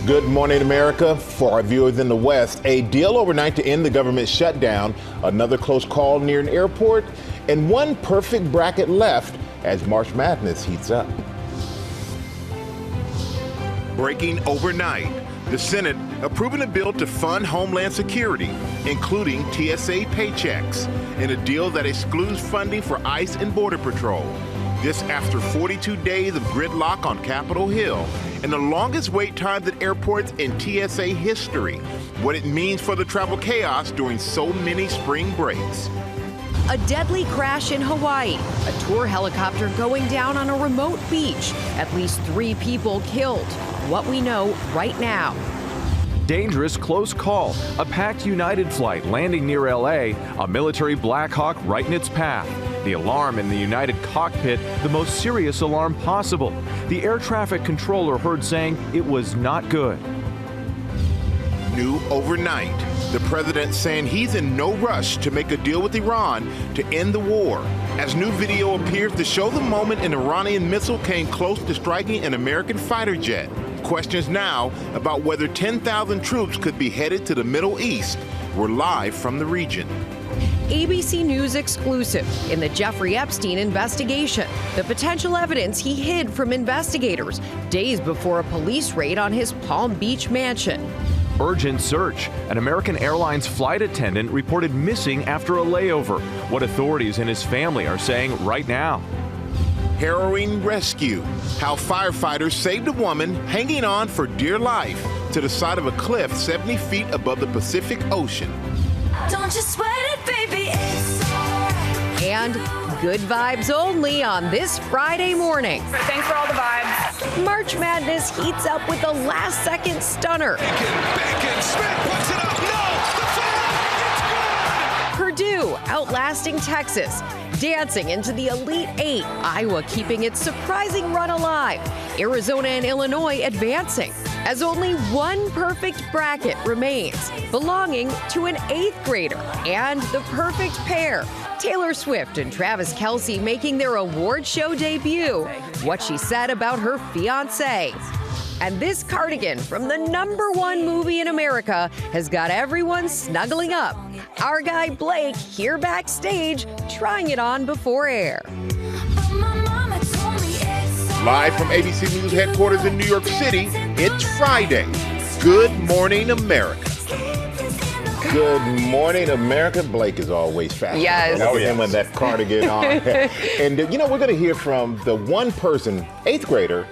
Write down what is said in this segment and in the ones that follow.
Good morning, America. For our viewers in the West, a deal overnight to end the government shutdown, another close call near an airport, and one perfect bracket left as March Madness heats up. Breaking overnight, the Senate approving a bill to fund Homeland Security, including TSA paychecks, and a deal that excludes funding for ICE and Border Patrol. This after 42 days of gridlock on Capitol Hill and the longest wait times at airports in TSA history. What it means for the travel chaos during so many spring breaks. A deadly crash in Hawaii, a tour helicopter going down on a remote beach, at least 3 people killed. What we know right now. Dangerous close call, a packed United flight landing near LA, a military Black Hawk right in its path. The alarm in the United cockpit, the most serious alarm possible. The air traffic controller heard saying it was not good. New overnight, the president saying he's in no rush to make a deal with Iran to end the war. As new video appears to show the moment an Iranian missile came close to striking an American fighter jet. Questions now about whether 10,000 troops could be headed to the Middle East. We're live from the region. ABC News exclusive in the Jeffrey Epstein investigation. The potential evidence he hid from investigators days before a police raid on his Palm Beach mansion. Urgent search. An American Airlines flight attendant reported missing after a layover. What authorities and his family are saying right now. Harrowing rescue. How firefighters saved a woman hanging on for dear life to the side of a cliff 70 feet above the Pacific Ocean. Don't you sweat it, baby, it's alright. And good vibes only on this Friday morning. Thanks for all the vibes. March Madness heats up with a last-second stunner. Bacon, Smith puts it up. No, the foul. Purdue outlasting Texas, dancing into the Elite Eight. Iowa keeping its surprising run alive. Arizona and Illinois advancing, as only one perfect bracket remains, belonging to an 8th grader and the perfect pair. Taylor Swift and Travis Kelce making their award show debut. What she said about her fiancé. And this cardigan from the #1 movie in America has got everyone snuggling up. Our guy Blake here backstage trying it on before air. But my mama told me it's alright. Live from ABC News headquarters in New York City, it's Friday. Good morning, America. Good morning, America. Blake is always fashionable. Yes. Look at him with that cardigan on. And you know, we're going to hear from the one person, 8th grader,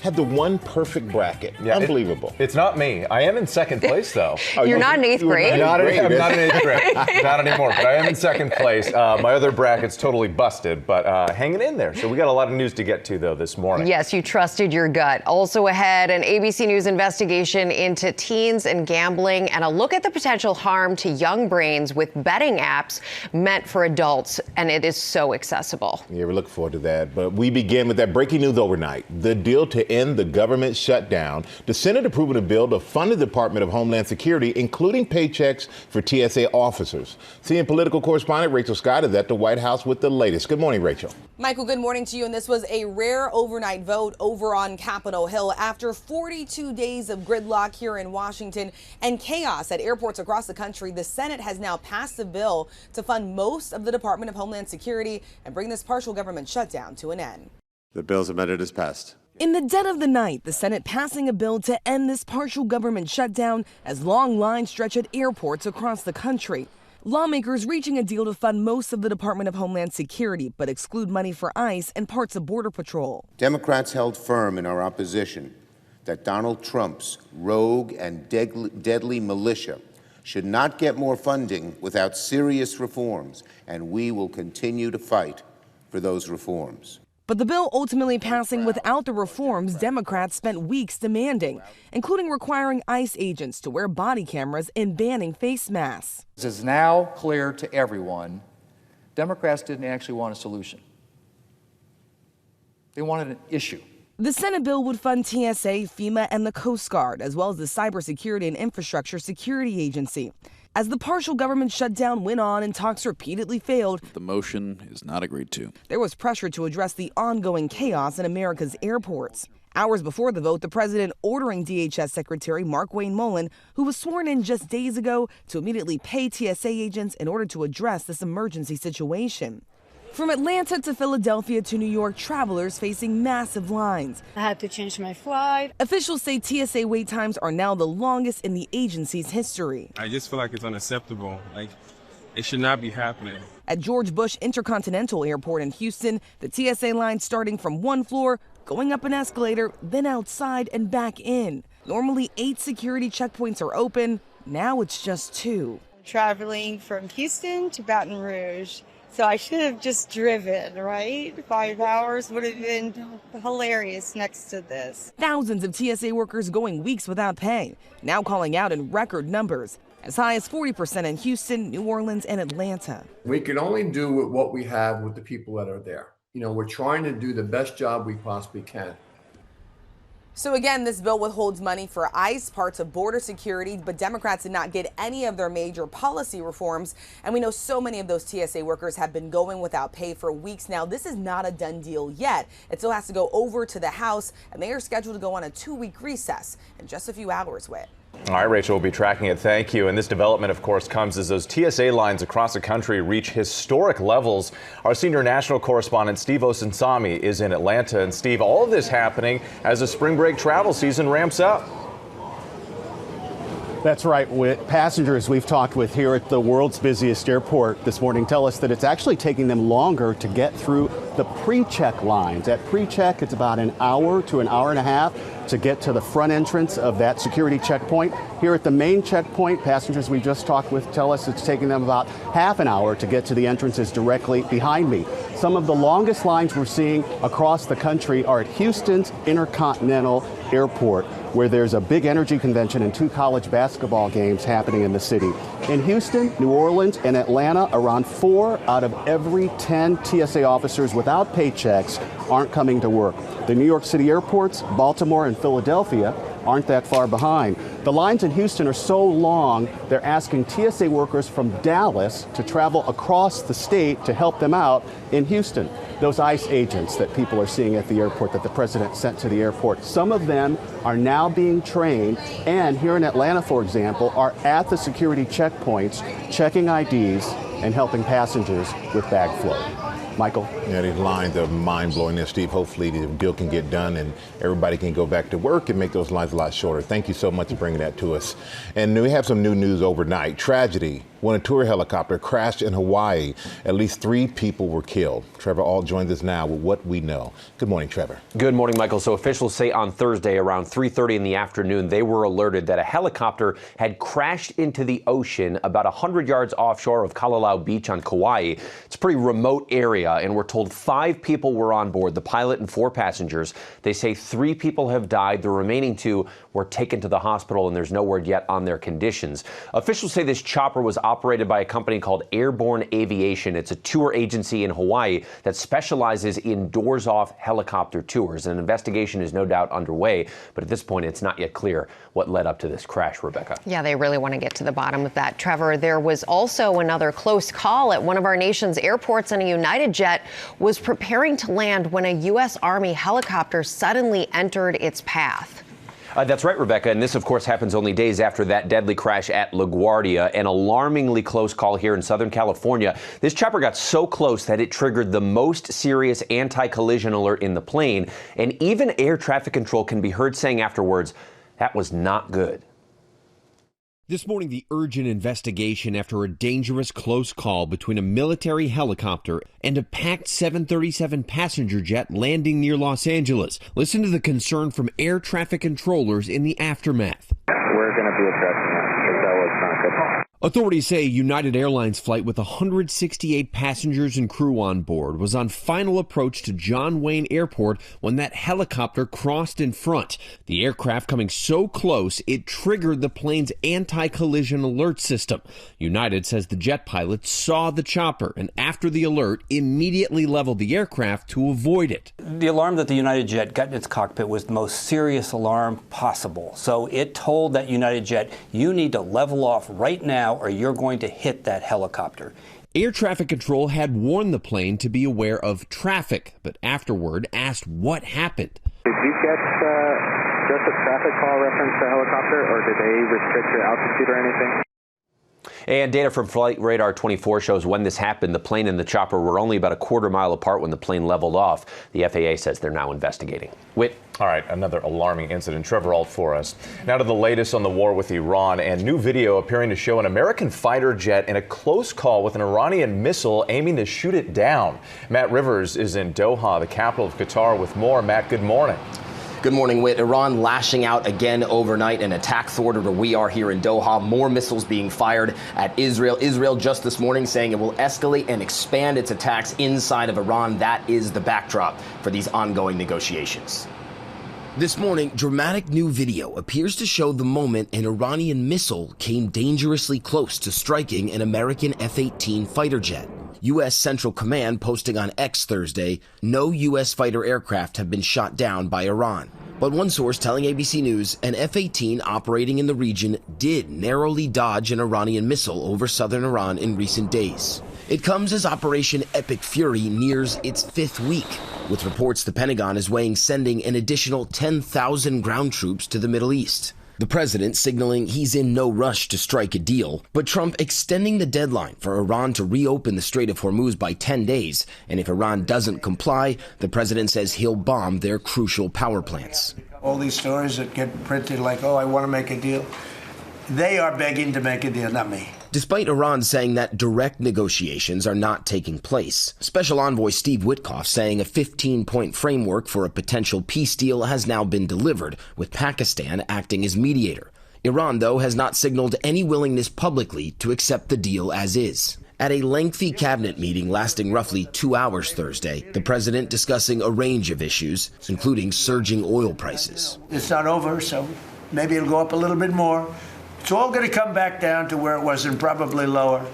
had the one perfect bracket. Yeah, Unbelievable. It's not me. I am in second place, though. You're not in 8th grade? I'm not in 8th grade. Not anymore, but I am in second place. My other bracket's totally busted, but hanging in there. So we got a lot of news to get to, though, this morning. Yes, you trusted your gut. Also ahead, an ABC News investigation into teens and gambling and a look at the potential harm to young brains with betting apps meant for adults, and it is so accessible. Yeah, we're looking forward to that. But we begin with that breaking news overnight. The deal to end the government shutdown. The Senate approving a bill to fund the Department of Homeland Security, including paychecks for TSA officers. CNN political correspondent Rachel Scott is at the White House with the latest. Good morning, Rachel. Michael, good morning to you. And this was a rare overnight vote over on Capitol Hill after 42 days of gridlock here in Washington and chaos at airports across the country. The Senate has now passed a bill to fund most of the Department of Homeland Security and bring this partial government shutdown to an end. The bill's amended as passed. In the dead of the night, the Senate passing a bill to end this partial government shutdown as long lines stretch at airports across the country. Lawmakers reaching a deal to fund most of the Department of Homeland Security, but exclude money for ICE and parts of Border Patrol. Democrats held firm in our opposition that Donald Trump's rogue and deadly militia should not get more funding without serious reforms, and we will continue to fight for those reforms. But the bill ultimately passing without the reforms Democrats spent weeks demanding, including requiring ICE agents to wear body cameras and banning face masks. It is now clear to everyone, Democrats didn't actually want a solution. They wanted an issue. The Senate bill would fund TSA, FEMA, and the Coast Guard, as well as the Cybersecurity and Infrastructure Security Agency. As the partial government shutdown went on and talks repeatedly failed, the motion is not agreed to. There was pressure to address the ongoing chaos in America's airports. Hours before the vote, the president ordering DHS Secretary Markwayne Mullin, who was sworn in just days ago, to immediately pay TSA agents in order to address this emergency situation. From Atlanta to Philadelphia to New York, travelers facing massive lines. I had to change my flight. Officials say TSA wait times are now the longest in the agency's history. I just feel like it's unacceptable. It should not be happening. At George Bush Intercontinental Airport in Houston, the TSA line starting from one floor, going up an escalator, then outside and back in. Normally 8 security checkpoints are open. Now it's just 2. Traveling from Houston to Baton Rouge. So I should have just driven, right? 5 hours would have been hilarious next to this. Thousands of TSA workers going weeks without pay, now calling out in record numbers, as high as 40% in Houston, New Orleans, and Atlanta. We can only do with what we have with the people that are there. We're trying to do the best job we possibly can. So again, this bill withholds money for ICE, parts of border security, but Democrats did not get any of their major policy reforms. And we know so many of those TSA workers have been going without pay for weeks now. This is not a done deal yet. It still has to go over to the House, and they are scheduled to go on a 2-week recess in just a few hours, Whit. All right, Rachel, we'll be tracking it. Thank you. And this development, of course, comes as those TSA lines across the country reach historic levels. Our senior national correspondent, Steve Osunsami, is in Atlanta. And Steve, all of this happening as the spring break travel season ramps up. That's right. Passengers we've talked with here at the world's busiest airport this morning tell us that it's actually taking them longer to get through the pre-check lines. At pre-check, it's about an hour to an hour and a half to get to the front entrance of that security checkpoint. Here at the main checkpoint, passengers we just talked with tell us it's taking them about half an hour to get to the entrances directly behind me. Some of the longest lines we're seeing across the country are at Houston's Intercontinental Airport, where there's a big energy convention and 2 college basketball games happening in the city. In Houston, New Orleans, and Atlanta, around 4 out of every 10 TSA officers without paychecks aren't coming to work. The New York City airports, Baltimore, and Philadelphia aren't that far behind. The lines in Houston are so long, they're asking TSA workers from Dallas to travel across the state to help them out in Houston. Those ICE agents that people are seeing at the airport that the president sent to the airport, some of them are now being trained, and here in Atlanta, for example, are at the security checkpoints checking IDs and helping passengers with bag flow. Michael? Yeah, these lines are mind-blowing there, Steve. Hopefully the bill can get done and everybody can go back to work and make those lines a lot shorter. Thank you so much for bringing that to us. And we have some new news overnight. Tragedy when a tour helicopter crashed in Hawaii. At least 3 people were killed. Trevor Ault joins us now with what we know. Good morning, Trevor. Good morning, Michael. So officials say on Thursday around 3:30 in the afternoon, they were alerted that a helicopter had crashed into the ocean about 100 yards offshore of Kalalau Beach on Kauai. It's a pretty remote area, and we're told 5 people were on board, the pilot and 4 passengers. They say 3 people have died. The remaining 2 were taken to the hospital, and there's no word yet on their conditions. Officials say this chopper was operated by a company called Airborne Aviation. It's a tour agency in Hawaii that specializes in doors-off helicopter tours. An investigation is no doubt underway, but at this point, it's not yet clear what led up to this crash, Rebecca. Yeah, they really want to get to the bottom of that. Trevor, there was also another close call at one of our nation's airports, and a United jet was preparing to land when a U.S. Army helicopter suddenly entered its path. That's right, Rebecca. And this, of course, happens only days after that deadly crash at LaGuardia, an alarmingly close call here in Southern California. This chopper got so close that it triggered the most serious anti-collision alert in the plane. And even air traffic control can be heard saying afterwards, that was not good. This morning, the urgent investigation after a dangerous close call between a military helicopter and a packed 737 passenger jet landing near Los Angeles. Listen to the concern from air traffic controllers in the aftermath. We're going to be addressing that because that was not good. Authorities say a United Airlines flight with 168 passengers and crew on board was on final approach to John Wayne Airport when that helicopter crossed in front. The aircraft coming so close, it triggered the plane's anti-collision alert system. United says the jet pilot saw the chopper and after the alert, immediately leveled the aircraft to avoid it. The alarm that the United jet got in its cockpit was the most serious alarm possible. So it told that United jet, you need to level off right now or you're going to hit that helicopter. Air traffic control had warned the plane to be aware of traffic, but afterward asked what happened. Did you get traffic call reference to helicopter, or did they restrict your altitude or anything? And data from Flight Radar 24 shows when this happened, the plane and the chopper were only about a quarter mile apart when the plane leveled off. The FAA says they're now investigating. Whit. All right, another alarming incident. Trevor Alt for us. Now to the latest on the war with Iran, and new video appearing to show an American fighter jet in a close call with an Iranian missile aiming to shoot it down. Matt Rivers is in Doha, the capital of Qatar, with more. Matt, good morning. Good morning, Whit. Iran lashing out again overnight, an attack thwarted where we are here in Doha. More missiles being fired at Israel. Israel just this morning saying it will escalate and expand its attacks inside of Iran. That is the backdrop for these ongoing negotiations. This morning, dramatic new video appears to show the moment an Iranian missile came dangerously close to striking an American F-18 fighter jet. U.S. Central Command posting on X Thursday, no U.S. fighter aircraft have been shot down by Iran. But one source telling ABC News an F-18 operating in the region did narrowly dodge an Iranian missile over southern Iran in recent days. It comes as Operation Epic Fury nears its 5th week, with reports the Pentagon is weighing sending an additional 10,000 ground troops to the Middle East. The president signaling he's in no rush to strike a deal, but Trump extending the deadline for Iran to reopen the Strait of Hormuz by 10 days. And if Iran doesn't comply, the president says he'll bomb their crucial power plants. All these stories that get printed like, oh, I want to make a deal. They are begging to make a deal, not me. Despite Iran saying that direct negotiations are not taking place, Special Envoy Steve Witkoff saying a 15-point framework for a potential peace deal has now been delivered, with Pakistan acting as mediator. Iran, though, has not signaled any willingness publicly to accept the deal as is. At a lengthy cabinet meeting lasting roughly 2 hours Thursday, the president discussing a range of issues, including surging oil prices. It's not over, so maybe it'll go up a little bit more. It's all going to come back down to where it was and probably lower.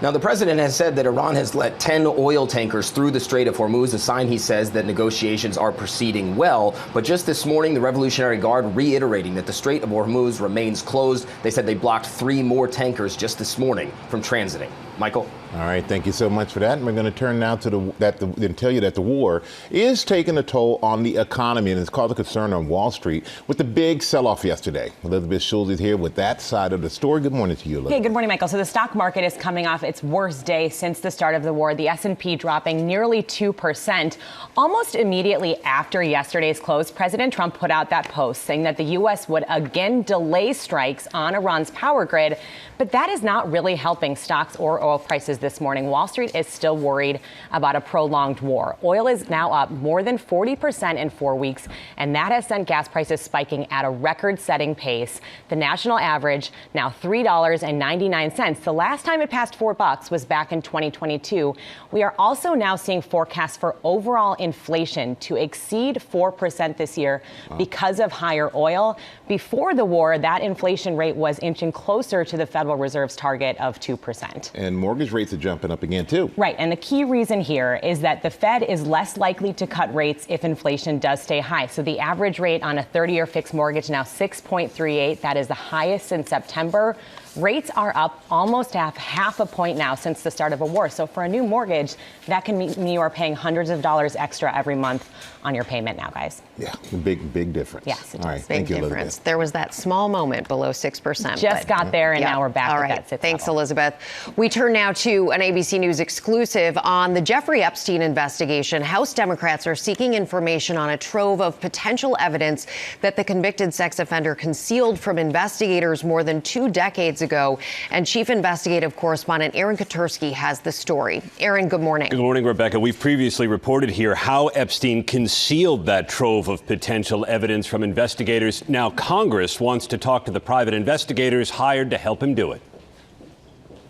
Now, the president has said that Iran has let 10 oil tankers through the Strait of Hormuz, a sign, he says, that negotiations are proceeding well. But just this morning, the Revolutionary Guard reiterating that the Strait of Hormuz remains closed. They said they blocked 3 more tankers just this morning from transiting. Michael? All right, thank you so much for that. And we're going to turn now to and tell you that the war is taking a toll on the economy, and it's caused a concern on Wall Street with the big sell-off yesterday. Elizabeth Schultz is here with that side of the story. Good morning to you, Elizabeth. Hey, good morning, Michael. So the stock market is coming off its worst day since the start of the war. The S&P dropping nearly 2%. Almost immediately after yesterday's close, President Trump put out that post saying that the U.S. would again delay strikes on Iran's power grid. But that is not really helping stocks or oil prices this morning. Wall Street is still worried about a prolonged war. Oil is now up more than 40% in 4 weeks, and that has sent gas prices spiking at a record-setting pace. The national average now $3.99. The last time it passed $4 was back in 2022. We are also now seeing forecasts for overall inflation to exceed 4% this year because of higher oil. Before the war, that inflation rate was inching closer to the Federal Reserve's target of 2%. And mortgage rates are jumping up again, too. Right. And the key reason here is that the Fed is less likely to cut rates if inflation does stay high. So the average rate on a 30-year fixed mortgage now 6.38. That is the highest since September. Rates are up almost half a point now since the start of a war. So for a new mortgage, that can mean you are paying hundreds of dollars extra every month on your payment now, guys. Yeah, big difference. Yes, it All right, does. thank you, difference. Elizabeth. There was that small moment below 6%. Just got there, and now we're back All at right. that 6%. Thanks, Elizabeth. We turn now to an ABC News exclusive on the Jeffrey Epstein investigation. House Democrats are seeking information on a trove of potential evidence that the convicted sex offender concealed from investigators more than 2 decades ago. And Chief Investigative Correspondent Aaron Katursky has the story. Aaron, good morning. Good morning, Rebecca. We've previously reported here how Epstein concealed that trove of potential evidence from investigators. Now Congress wants to talk to the private investigators hired to help him do it.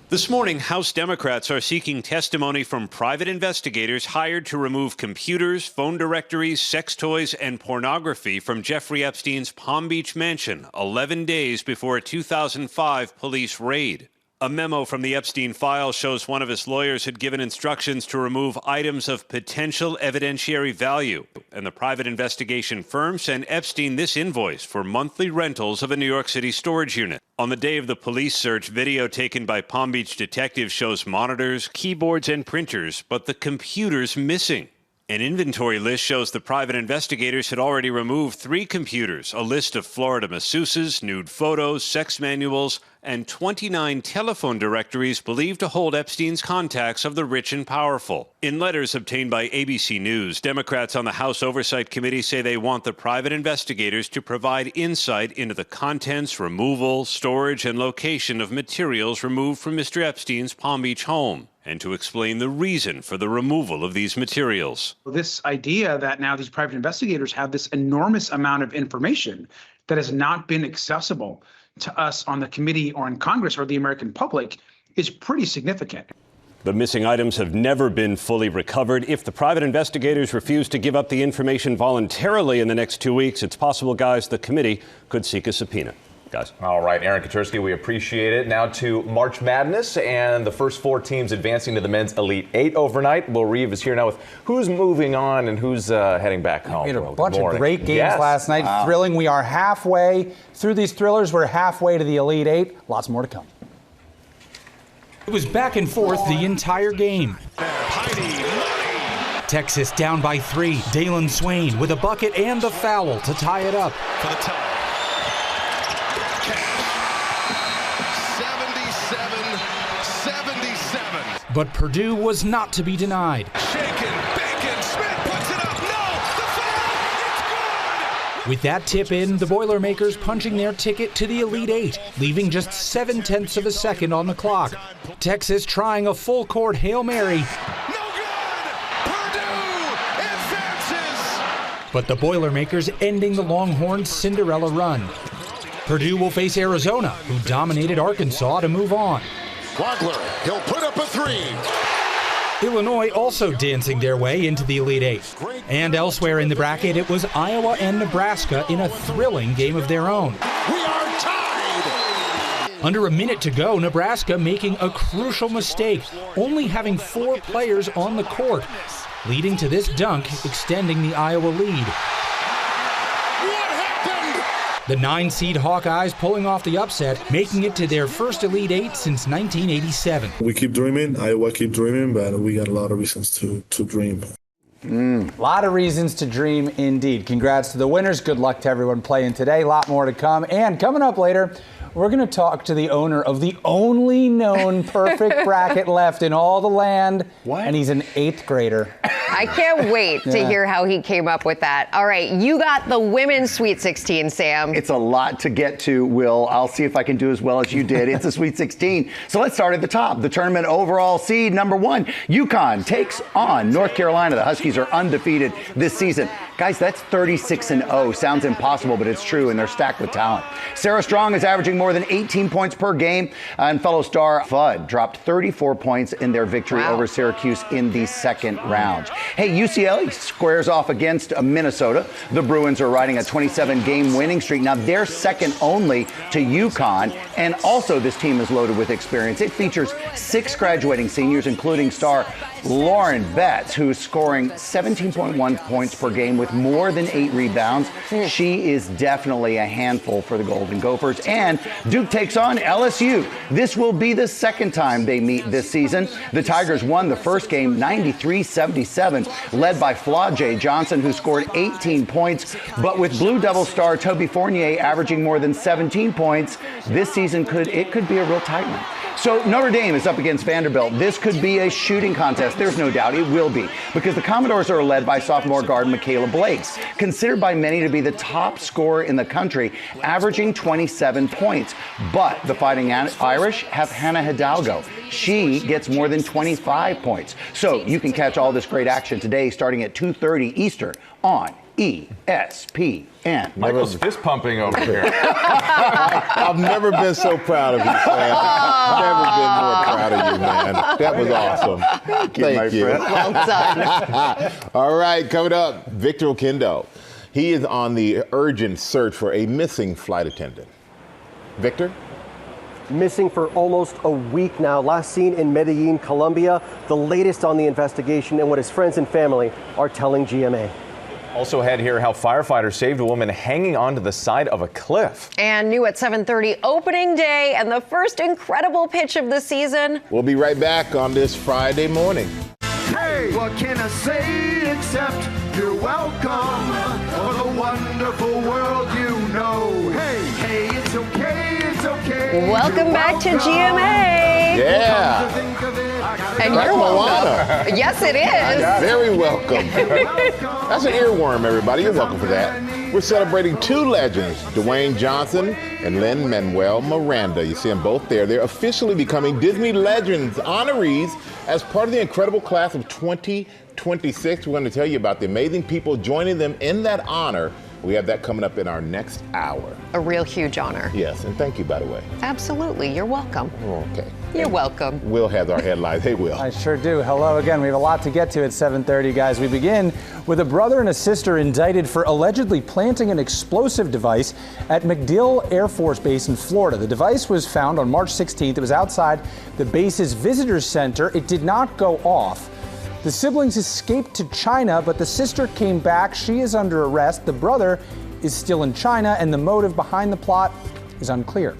This morning, House Democrats are seeking testimony from private investigators hired to remove computers, phone directories, sex toys, and pornography from Jeffrey Epstein's Palm Beach mansion 11 days before a 2005 police raid. A memo from the Epstein file shows one of his lawyers had given instructions to remove items of potential evidentiary value, and the private investigation firm sent Epstein this invoice for monthly rentals of a New York City storage unit. On the day of the police search, video taken by Palm Beach detectives shows monitors, keyboards, and printers, but the computer's missing. An inventory list shows the private investigators had already removed 3 computers, a list of Florida masseuses, nude photos, sex manuals, and 29 telephone directories believed to hold Epstein's contacts of the rich and powerful. In letters obtained by ABC News, Democrats on the House Oversight Committee say they want the private investigators to provide insight into the contents, removal, storage, and location of materials removed from Mr. Epstein's Palm Beach home, and to explain the reason for the removal of these materials. This idea that now these private investigators have this enormous amount of information that has not been accessible to us on the committee or in Congress or the American public is pretty significant. The missing items have never been fully recovered. If the private investigators refuse to give up the information voluntarily in the next 2 weeks, it's possible, guys, the committee could seek a subpoena. Guys. All right, Aaron Katursky, we appreciate it. Now to March Madness and the first 4 teams advancing to the men's Elite 8 overnight. Will Reeve is here now with who's moving on and who's heading back home. We had a bunch of great games last night. Wow. Thrilling. We are halfway through these thrillers. We're halfway to the Elite 8. Lots more to come. It was back and forth the entire game. Texas down by 3. Dalen Swain with a bucket and the foul to tie it up. For the tie. 77. But Purdue was not to be denied. Shaken, Bacon, Smith puts it up. No, the foul, it's good. With that tip in, the Boilermakers punching their ticket to the Elite 8, leaving just 0.7 of a second on the clock. Texas trying a full court Hail Mary. No good. Purdue advances. But the Boilermakers ending the Longhorns' Cinderella run. Purdue will face Arizona, who dominated Arkansas to move on. Wagler, he'll put up a 3. Illinois also dancing their way into the Elite 8. And elsewhere in the bracket, it was Iowa and Nebraska in a thrilling game of their own. We are tied. Under a minute to go, Nebraska making a crucial mistake, only having 4 players on the court, leading to this dunk extending the Iowa lead. The 9-seed Hawkeyes pulling off the upset, making it to their first Elite 8 since 1987. We keep dreaming. Iowa keep dreaming, but we got a lot of reasons to dream. A lot of reasons to dream indeed. Congrats to the winners. Good luck to everyone playing today. A lot more to come. And coming up later, we're going to talk to the owner of the only known perfect bracket left in all the land. What? And he's an 8th grader. I can't wait to hear how he came up with that. All right, you got the women's Sweet 16, Sam. It's a lot to get to, Will. I'll see if I can do as well as you did. It's a Sweet 16. So let's start at the top. The tournament overall seed number 1, UConn takes on North Carolina. The Huskies are undefeated this season. Guys, that's 36-0. Sounds impossible, but it's true, and they're stacked with talent. Sarah Strong is averaging more than 18 points per game, and fellow star Fudd dropped 34 points in their victory over Syracuse in the second round. Hey, UCLA squares off against Minnesota. The Bruins are riding a 27-game winning streak. Now, they're second only to UConn, and also this team is loaded with experience. It features 6 graduating seniors, including star Lauren Betts, who's scoring 17.1 points per game with more than 8 rebounds. She is definitely a handful for the Golden Gophers. And Duke takes on LSU. This will be the second time they meet this season. The Tigers won the first game 93-77, led by Flau'jae Johnson, who scored 18 points. But with Blue Devil star Toby Fournier averaging more than 17 points, this season could be a real tight one. So Notre Dame is up against Vanderbilt. This could be a shooting contest. There's no doubt it will be, because the Commodores are led by sophomore guard Michaela Blakes, considered by many to be the top scorer in the country, averaging 27 points. But the Fighting Irish have Hannah Hidalgo. She gets more than 25 points. So you can catch all this great action today starting at 2:30 Eastern on ESPN. Michael's fist pumping over here. I've never been so proud of you, Sam. I've never been more proud of you, man. That was awesome. Thank you. Well done. All right, coming up, Victor Oquendo. He is on the urgent search for a missing flight attendant. Victor? Missing for almost a week now. Last seen in Medellin, Colombia. The latest on the investigation and what his friends and family are telling GMA. Also ahead here, how firefighters saved a woman hanging onto the side of a cliff. And new at 7:30, opening day and the first incredible pitch of the season. We'll be right back on this Friday morning. Hey, what can I say except you're welcome for the wonderful world you know. Hey, hey, it's okay, it's okay. Welcome back to GMA. Yeah. And you're welcome. Yes, it is. Very welcome. That's an earworm, everybody. You're welcome for that. We're celebrating two legends, Dwayne Johnson and Lin-Manuel Miranda. You see them both there. They're officially becoming Disney Legends honorees as part of the incredible class of 2026. We're going to tell you about the amazing people joining them in that honor. We have that coming up in our next hour. A real huge honor. Yes, and thank you, by the way. Absolutely. You're welcome. Okay. You're welcome. Will has our headlines. Hey, Will. I sure do. Hello again. We have a lot to get to at 7:30, guys. We begin with a brother and a sister indicted for allegedly planting an explosive device at MacDill Air Force Base in Florida. The device was found on March 16th. It was outside the base's visitors center. It did not go off. The siblings escaped to China, but the sister came back. She is under arrest. The brother is still in China, and the motive behind the plot is unclear.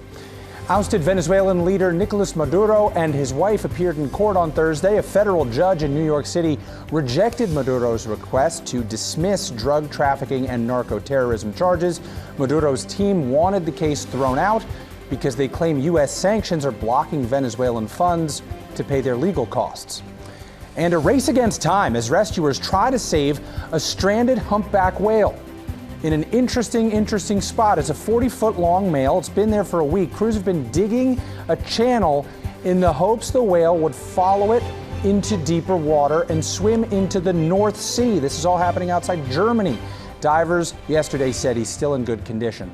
Ousted Venezuelan leader Nicolas Maduro and his wife appeared in court on Thursday. A federal judge in New York City rejected Maduro's request to dismiss drug trafficking and narco-terrorism charges. Maduro's team wanted the case thrown out because they claim U.S. sanctions are blocking Venezuelan funds to pay their legal costs. And a race against time as rescuers try to save a stranded humpback whale in an interesting spot. It's a 40-foot long male. It's been there for a week. Crews have been digging a channel in the hopes the whale would follow it into deeper water and swim into the North Sea. This is all happening outside Germany. Divers yesterday said he's still in good condition.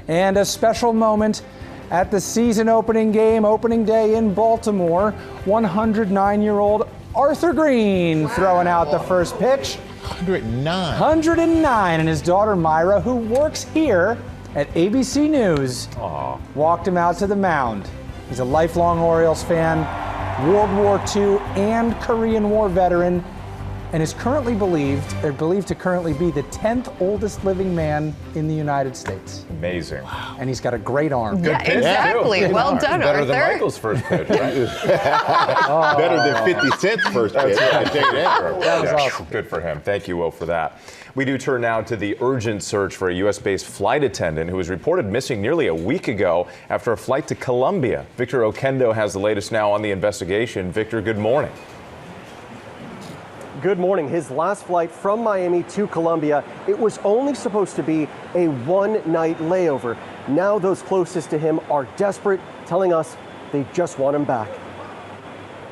And a special moment at the season opening game, opening day in Baltimore. 109-year-old Arthur Green throwing out the first pitch. 109, and his daughter Myra, who works here at ABC News, walked him out to the mound. He's a lifelong Orioles fan, World War II and Korean War veteran, and is currently believed to currently be the 10th oldest living man in the United States. Amazing. Wow. And he's got a great arm. Yeah, exactly. Well done, Better Arthur. than Michael's first pitch, right? Better than 50 Cent's first pitch. That was awesome. Good for him. Thank you, Will, for that. We do turn now to the urgent search for a U.S.-based flight attendant who was reported missing nearly a week ago after a flight to Colombia. Victor Oquendo has the latest now on the investigation. Victor, good morning. Good morning. His last flight from Miami to Colombia, it was only supposed to be a one-night layover. Now those closest to him are desperate, telling us they just want him back.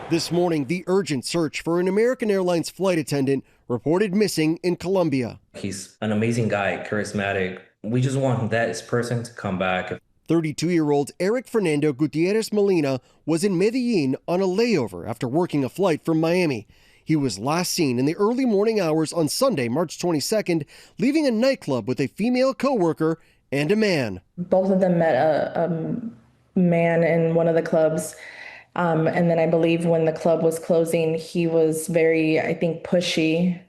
This morning, the urgent search for an American Airlines flight attendant reported missing in Colombia. He's an amazing guy, charismatic. We just want that person to come back. 32-year-old Eric Fernando Gutierrez Molina was in Medellin on a layover after working a flight from Miami. He was last seen in the early morning hours on Sunday, March 22nd, leaving a nightclub with a female coworker and a man. Both of them met a man in one of the clubs. And then I believe when the club was closing, he was very, I think, pushy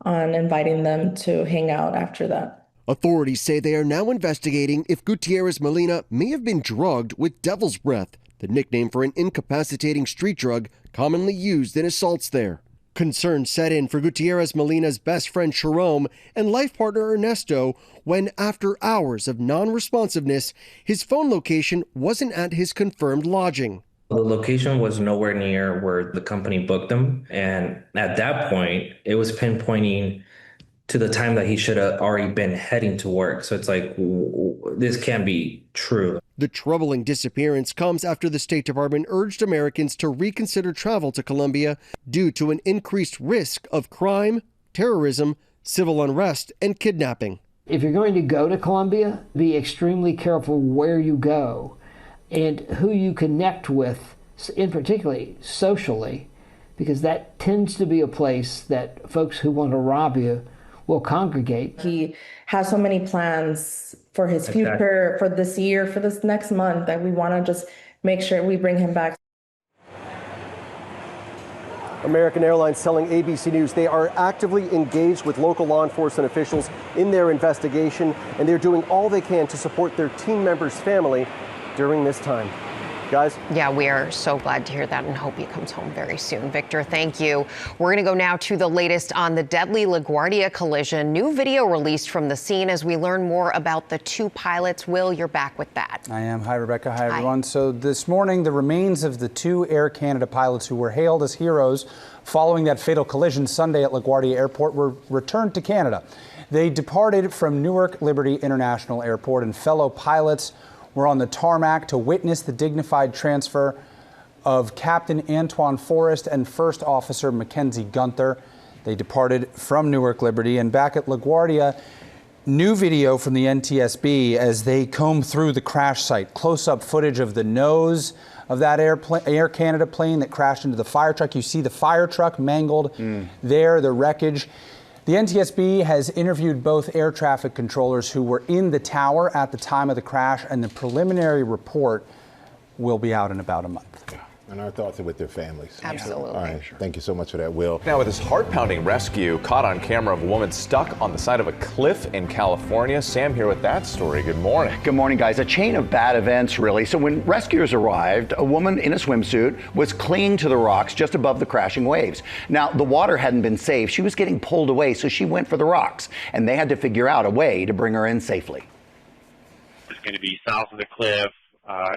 on inviting them to hang out after that. Authorities say they are now investigating if Gutierrez Molina may have been drugged with devil's breath, the nickname for an incapacitating street drug commonly used in assaults there. Concern set in for Gutierrez Molina's best friend Jerome and life partner Ernesto when, after hours of non-responsiveness, his phone location wasn't at his confirmed lodging. The location was nowhere near where the company booked him. And at that point, it was pinpointing to the time that he should have already been heading to work. So it's like, this can't be true. The troubling disappearance comes after the State Department urged Americans to reconsider travel to Colombia due to an increased risk of crime, terrorism, civil unrest, and kidnapping. If you're going to go to Colombia, be extremely careful where you go and who you connect with, in particularly socially, because that tends to be a place that folks who want to rob you will congregate. He has so many plans for his future, for this year, for this next month, that we want to just make sure we bring him back. American Airlines telling ABC News they are actively engaged with local law enforcement officials in their investigation, and they're doing all they can to support their team member's family during this time. Guys? Yeah, we are so glad to hear that and hope he comes home very soon. Victor, thank you. We're going to go now to the latest on the deadly LaGuardia collision. New video released from the scene as we learn more about the two pilots. Will, you're back with that. I am. Hi, Rebecca. Hi, everyone. So this morning, the remains of the two Air Canada pilots who were hailed as heroes following that fatal collision Sunday at LaGuardia Airport were returned to Canada. They departed from Newark Liberty International Airport, and fellow pilots were on the tarmac to witness the dignified transfer of Captain Antoine Forrest and First Officer Mackenzie Gunther. They departed from Newark Liberty, and back at LaGuardia, new video from the NTSB as they comb through the crash site. Close-up footage of the nose of that Air Canada plane that crashed into the fire truck. You see the fire truck mangled there, the wreckage. The NTSB has interviewed both air traffic controllers who were in the tower at the time of the crash, and the preliminary report will be out in about a month. And our thoughts are with their families. Absolutely. All right. Thank you so much for that, Will. Now, with this heart-pounding rescue caught on camera of a woman stuck on the side of a cliff in California. Sam here with that story. Good morning. Good morning, guys. A chain of bad events, really. So when rescuers arrived, a woman in a swimsuit was clinging to the rocks just above the crashing waves. Now, the water hadn't been safe. She was getting pulled away, so she went for the rocks, and they had to figure out a way to bring her in safely. It's going to be south of the cliff.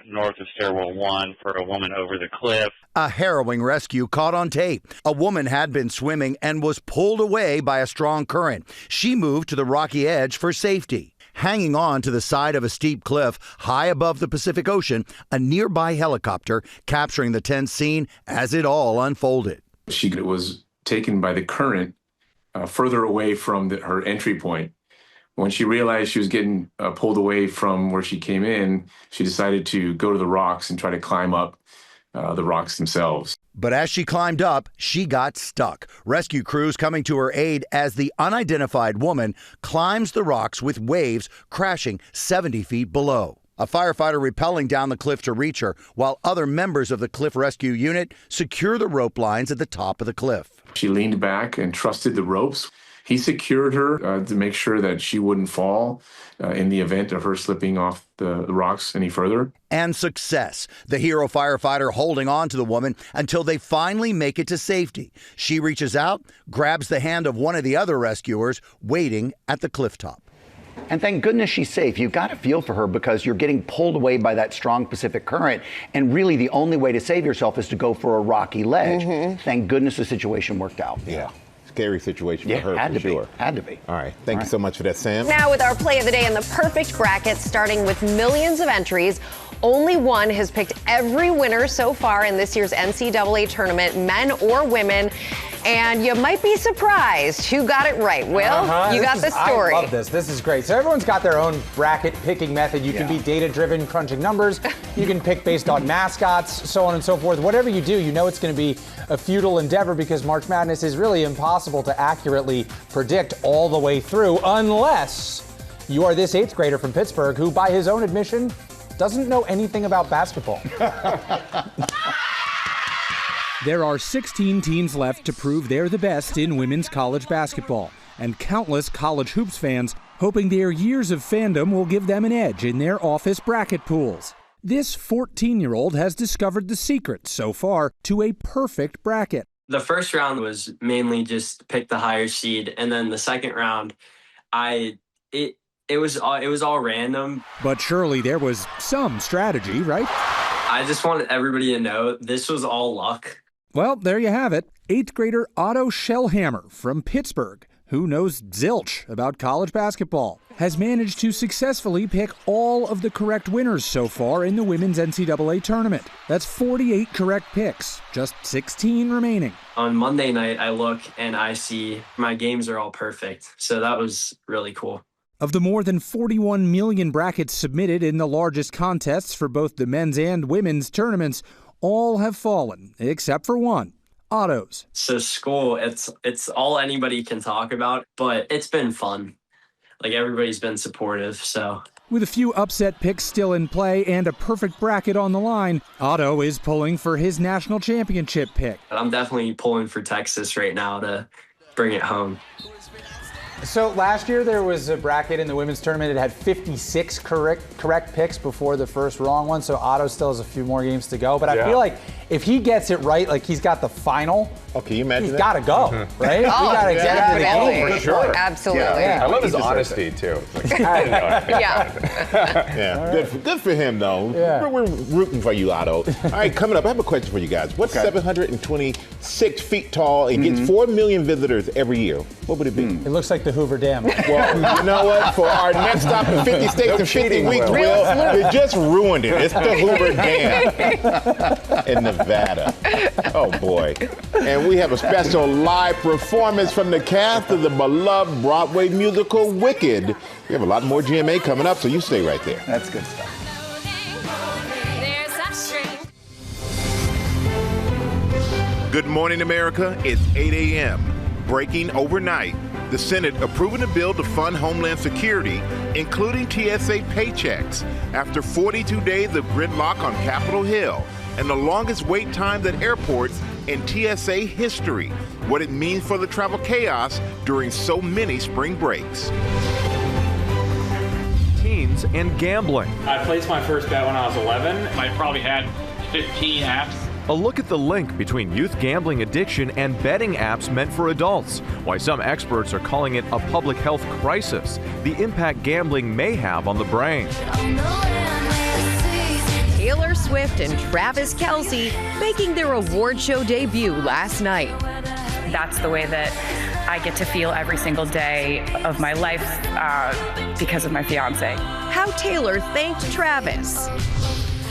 North of stairwell 1 for a woman over the cliff. A harrowing rescue caught on tape. A woman had been swimming and was pulled away by a strong current. She moved to the rocky edge for safety. Hanging on to the side of a steep cliff high above the Pacific Ocean, a nearby helicopter capturing the tense scene as it all unfolded. She was taken by the current further away from her entry point. When she realized she was getting pulled away from where she came in, she decided to go to the rocks and try to climb up the rocks themselves. But as she climbed up, she got stuck. Rescue crews coming to her aid as the unidentified woman climbs the rocks with waves crashing 70 feet below. A firefighter rappelling down the cliff to reach her, while other members of the cliff rescue unit secure the rope lines at the top of the cliff. She leaned back and trusted the ropes. He secured her to make sure that she wouldn't fall in the event of her slipping off the rocks any further. And success. The hero firefighter holding on to the woman until they finally make it to safety. She reaches out, grabs the hand of one of the other rescuers waiting at the cliff top. And thank goodness she's safe. You've got to feel for her because you're getting pulled away by that strong Pacific current. And really the only way to save yourself is to go for a rocky ledge. Thank goodness the situation worked out. Yeah. Scary situation for her, had for to sure. Be. Had to be. All right. Thank you so much for that, Sam. Now with our play of the day in the perfect bracket, starting with millions of entries, only one has picked every winner so far in this year's NCAA tournament, men or women. And you might be surprised who got it right. Will, you got the story. I love this. This is great. So everyone's got their own bracket picking method. You can be data-driven, crunching numbers. You can pick based on mascots, so on and so forth. Whatever you do, you know it's going to be a futile endeavor because March Madness is really impossible to accurately predict all the way through unless you are this 8th grader from Pittsburgh who, by his own admission, doesn't know anything about basketball. There are 16 teams left to prove they're the best in women's college basketball, and countless college hoops fans hoping their years of fandom will give them an edge in their office bracket pools. This 14-year-old has discovered the secret so far to a perfect bracket. The first round was mainly just pick the higher seed, and then the second round, it was all random. But surely there was some strategy, right? I just wanted everybody to know this was all luck. Well, there you have it. 8th grader Otto Shellhammer from Pittsburgh, who knows zilch about college basketball, has managed to successfully pick all of the correct winners so far in the women's NCAA tournament. That's 48 correct picks, just 16 remaining. On Monday night, I look and I see my games are all perfect. So that was really cool. Of the more than 41 million brackets submitted in the largest contests for both the men's and women's tournaments, all have fallen, except for one, Otto's. So school, it's all anybody can talk about, but it's been fun. Like, everybody's been supportive, so. With a few upset picks still in play and a perfect bracket on the line, Otto is pulling for his national championship pick. I'm definitely pulling for Texas right now to bring it home. So last year there was a bracket in the women's tournament. It had 56 correct picks before the first wrong one. So Otto still has a few more games to go. But I feel like if he gets it right, like he's got the final. Okay, you imagine he's that? got to go, right? Oh, we got to get him to the game. For sure. Absolutely. Yeah. I love his honesty too. Like, I didn't know. Yeah. Good for him, though. Yeah. We're rooting for you, Otto. All right, coming up, I have a question for you guys. What's 726 feet tall and gets 4 million visitors every year? What would it be? It looks like the Hoover Dam. Well, you know what? For our next stop in 50 states and 50 weeks, Will, you just ruined it. It's the Hoover Dam in Nevada. Oh, boy. And we have a special live performance from the cast of the beloved Broadway musical Wicked. We have a lot more GMA coming up, so you stay right there. That's good stuff. Good morning, America. It's 8 a.m. Breaking overnight. The Senate approving a bill to fund Homeland Security, including TSA paychecks, after 42 days of gridlock on Capitol Hill and the longest wait times at airports in TSA history. What it means for the travel chaos during so many spring breaks. Teens and gambling. I placed my first bet when I was 11. I probably had 15 apps. A look at the link between youth gambling addiction and betting apps meant for adults. Why some experts are calling it a public health crisis. The impact gambling may have on the brain. Taylor Swift and Travis Kelce making their award show debut last night. That's the way that I get to feel every single day of my life because of my fiance. How Taylor thanked Travis.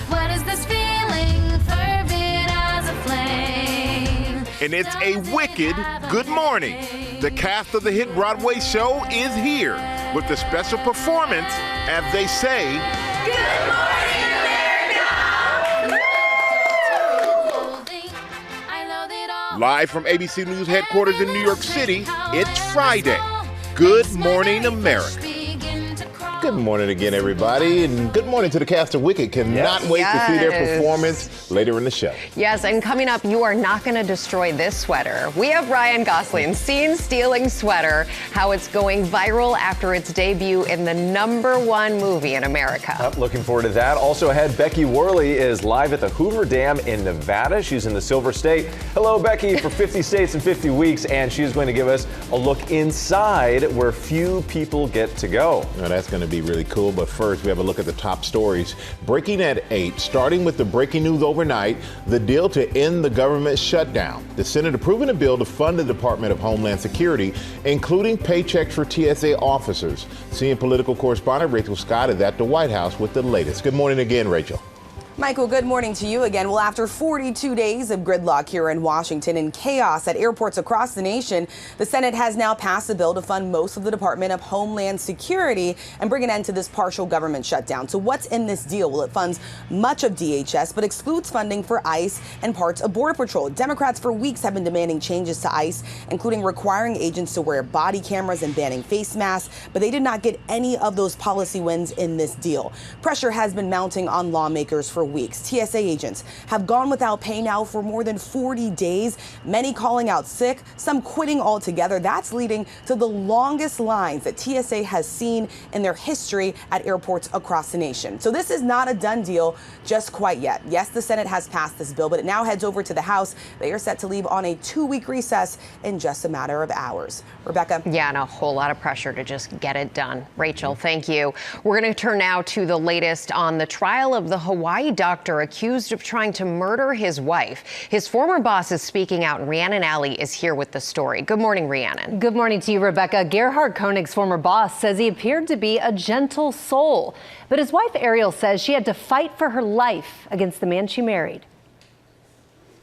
What is this feeling? Fervent as a flame. And it's a wicked good morning. The cast of the hit Broadway show is here with the special performance, as they say, Good morning, America! live from ABC News headquarters in New York City, it's Friday. Good morning, America. Good morning again, everybody, and good morning to the cast of Wicked. Cannot wait to see their performance later in the show. Yes, and coming up, you are not going to destroy this sweater. We have Ryan Gosling, seen stealing sweater, how it's going viral after its debut in the #1 movie in America. Looking forward to that. Also ahead, Becky Worley is live at the Hoover Dam in Nevada. She's in the Silver State. Hello, Becky, for 50 states and 50 weeks, and she's going to give us a look inside where few people get to go. Now, that's going to be really cool, but first we have a look at the top stories. Breaking at 8, starting with the breaking news overnight, the deal to end the government shutdown. The Senate approving a bill to fund the Department of Homeland Security, including paychecks for TSA officers. Senior political correspondent Rachel Scott is at the White House with the latest. Good morning again, Rachel. Michael, good morning to you again. Well, after 42 days of gridlock here in Washington and chaos at airports across the nation, the Senate has now passed a bill to fund most of the Department of Homeland Security and bring an end to this partial government shutdown. So what's in this deal? Well, it funds much of DHS, but excludes funding for ICE and parts of Border Patrol. Democrats for weeks have been demanding changes to ICE, including requiring agents to wear body cameras and banning face masks, but they did not get any of those policy wins in this deal. Pressure has been mounting on lawmakers for weeks. TSA agents have gone without pay now for more than 40 days, many calling out sick, some quitting altogether. That's leading to the longest lines that TSA has seen in their history at airports across the nation. So this is not a done deal just quite yet. Yes, the Senate has passed this bill, but it now heads over to the House. They are set to leave on a 2-week recess in just a matter of hours. Rebecca? Yeah, and a whole lot of pressure to just get it done. Rachel, thank you. We're going to turn now to the latest on the trial of the Hawaii doctor accused of trying to murder his wife. His former boss is speaking out, and Rhiannon Alley is here with the story. Good morning, Rhiannon. Good morning to you, Rebecca. Gerhard Koenig's former boss says he appeared to be a gentle soul, but his wife Ariel says she had to fight for her life against the man she married.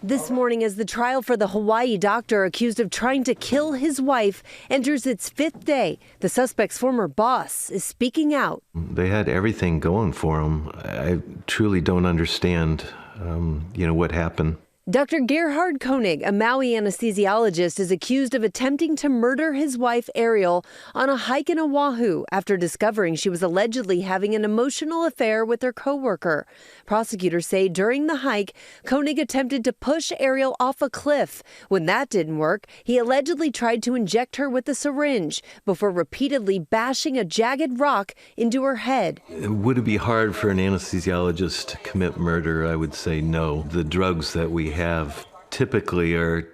This morning, as the trial for the Hawaii doctor accused of trying to kill his wife enters its 5th day, the suspect's former boss is speaking out. They had everything going for them. I truly don't understand, what happened. Dr. Gerhard Koenig, a Maui anesthesiologist, is accused of attempting to murder his wife, Ariel, on a hike in Oahu after discovering she was allegedly having an emotional affair with her coworker. Prosecutors say during the hike, Koenig attempted to push Ariel off a cliff. When that didn't work, he allegedly tried to inject her with a syringe before repeatedly bashing a jagged rock into her head. Would it be hard for an anesthesiologist to commit murder? I would say no. The drugs that we have typically are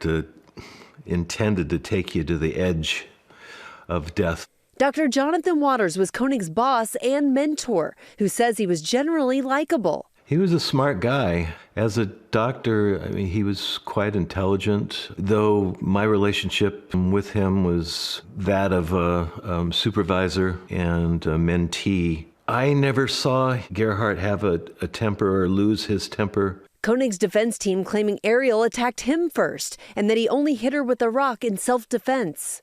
intended to take you to the edge of death. Dr. Jonathan Waters was Koenig's boss and mentor, who says he was generally likable. He was a smart guy. As a doctor, I mean, he was quite intelligent, though my relationship with him was that of a supervisor and a mentee. I never saw Gerhard have a temper or lose his temper. Koenig's defense team claiming Ariel attacked him first and that he only hit her with a rock in self-defense.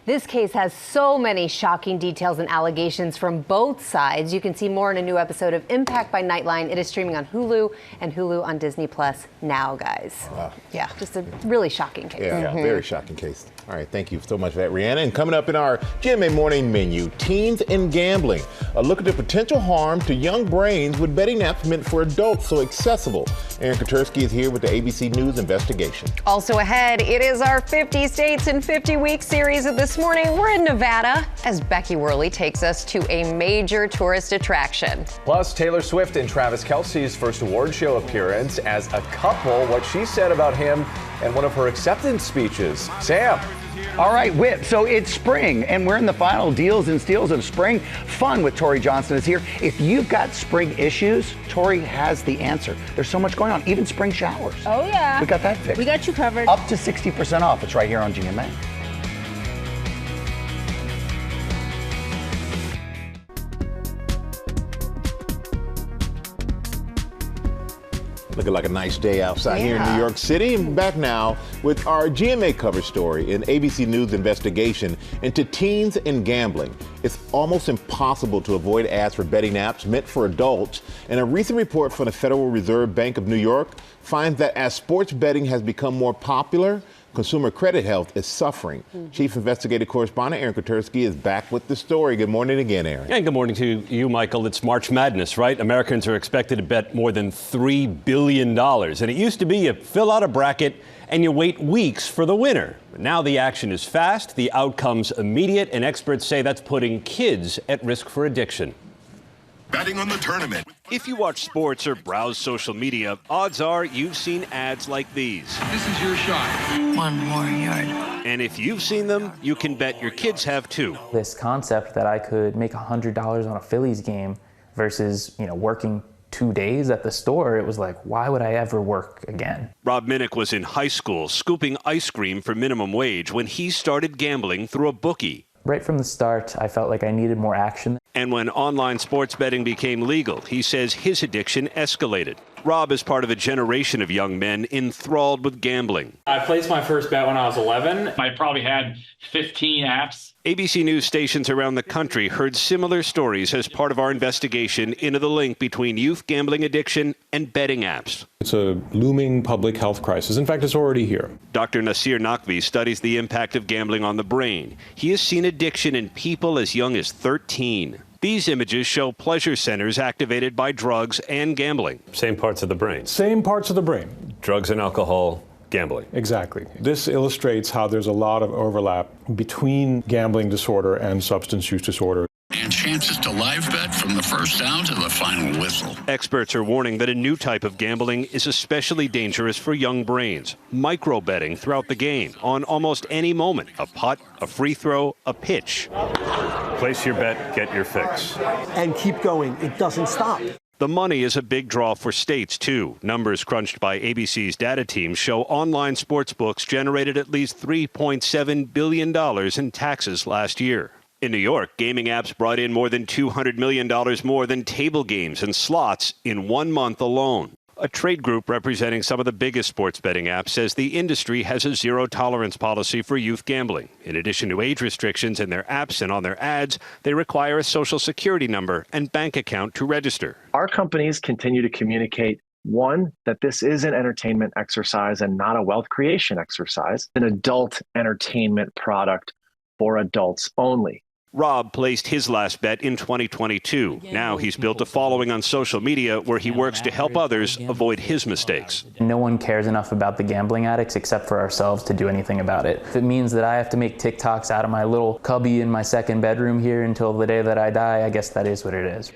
This case has so many shocking details and allegations from both sides. You can see more in a new episode of Impact by Nightline. It is streaming on Hulu and Hulu on Disney Plus now, guys. Wow. Yeah, just a really shocking case. Yeah, very shocking case. All right, thank you so much for that, Rihanna. And coming up in our GMA Morning Menu, teens and gambling. A look at the potential harm to young brains with betting apps meant for adults so accessible. Aaron Katersky is here with the ABC News investigation. Also ahead, it is our 50 States in 50 Weeks series of this morning. We're in Nevada as Becky Worley takes us to a major tourist attraction. Plus, Taylor Swift and Travis Kelce's first award show appearance as a couple, what she said about him and one of her acceptance speeches. Sam. All right, Whip. So it's spring, and we're in the final deals and steals of spring. Fun with Tori Johnson is here. If you've got spring issues, Tori has the answer. There's so much going on, even spring showers. Oh, yeah. We got that fixed. We got you covered. Up to 60% off. It's right here on GMA. Looking like a nice day outside here in New York City. And back now with our GMA cover story, an ABC News investigation into teens and gambling. It's almost impossible to avoid ads for betting apps meant for adults. And a recent report from the Federal Reserve Bank of New York finds that as sports betting has become more popular, consumer credit health is suffering. Chief investigative correspondent Aaron Katersky is back with the story. Good morning again, Aaron. And good morning to you, Michael. It's March Madness, right? Americans are expected to bet more than $3 billion. And it used to be you fill out a bracket and you wait weeks for the winner. But now the action is fast, the outcome's immediate, and experts say that's putting kids at risk for addiction. Betting on the tournament. If you watch sports or browse social media, odds are you've seen ads like these. This is your shot. One more yard. And if you've seen them, you can bet your kids have too. This concept that I could make $100 on a Phillies game versus, working 2 days at the store, it was like, why would I ever work again? Rob Minnick was in high school scooping ice cream for minimum wage when he started gambling through a bookie. Right from the start, I felt like I needed more action. And when online sports betting became legal, he says his addiction escalated. Rob is part of a generation of young men enthralled with gambling. I placed my first bet when I was 11. I probably had 15 apps. ABC News stations around the country heard similar stories as part of our investigation into the link between youth gambling addiction and betting apps. It's a looming public health crisis. In fact, it's already here. Dr. Nasir Naqvi studies the impact of gambling on the brain. He has seen addiction in people as young as 13. These images show pleasure centers activated by drugs and gambling. Same parts of the brain. Same parts of the brain. Drugs and alcohol, gambling. Exactly. This illustrates how there's a lot of overlap between gambling disorder and substance use disorder. And chances to live bet from the first down to the final whistle. Experts are warning that a new type of gambling is especially dangerous for young brains. Micro betting throughout the game on almost any moment. A putt, a free throw, a pitch. Place your bet, get your fix. And keep going. It doesn't stop. The money is a big draw for states, too. Numbers crunched by ABC's data team show online sports books generated at least $3.7 billion in taxes last year. In New York, gaming apps brought in more than $200 million more than table games and slots in 1 month alone. A trade group representing some of the biggest sports betting apps says the industry has a zero-tolerance policy for youth gambling. In addition to age restrictions in their apps and on their ads, they require a social security number and bank account to register. Our companies continue to communicate One, that this is an entertainment exercise and not a wealth creation exercise, an adult entertainment product for adults only. Rob placed his last bet in 2022. Now he's built a following on social media where he works to help others avoid his mistakes. No one cares enough about the gambling addicts except for ourselves to do anything about it. If it means that I have to make TikToks out of my little cubby in my second bedroom here until the day that I die, I guess that is what it is.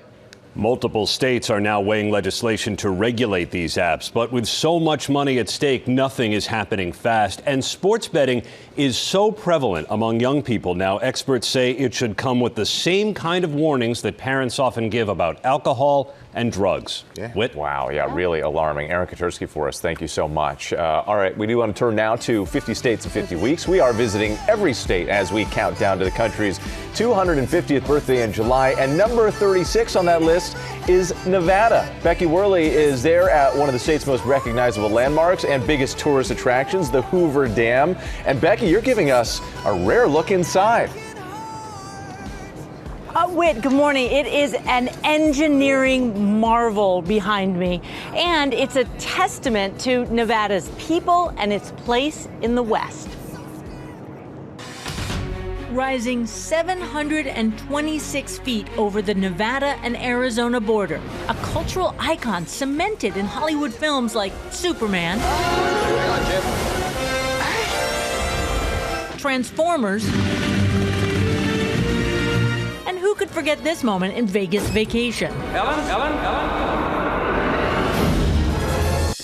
Multiple states are now weighing legislation to regulate these apps, but with so much money at stake, nothing is happening fast. And sports betting is so prevalent among young people now, experts say it should come with the same kind of warnings that parents often give about alcohol and drugs. Yeah. Wow, yeah, really alarming. Aaron Katursky for us, thank you so much. All right, we do want to turn now to 50 states in 50 weeks. We are visiting every state as we count down to the country's 250th birthday in July, and number 36 on that list is Nevada. Becky Worley is there at one of the state's most recognizable landmarks and biggest tourist attractions, the Hoover Dam. And Becky, you're giving us a rare look inside. Whit, good morning. It is an engineering marvel behind me, and it's a testament to Nevada's people and its place in the West. Rising 726 feet over the Nevada and Arizona border, a cultural icon cemented in Hollywood films like Superman, Transformers, and who could forget this moment in Vegas Vacation? Ellen?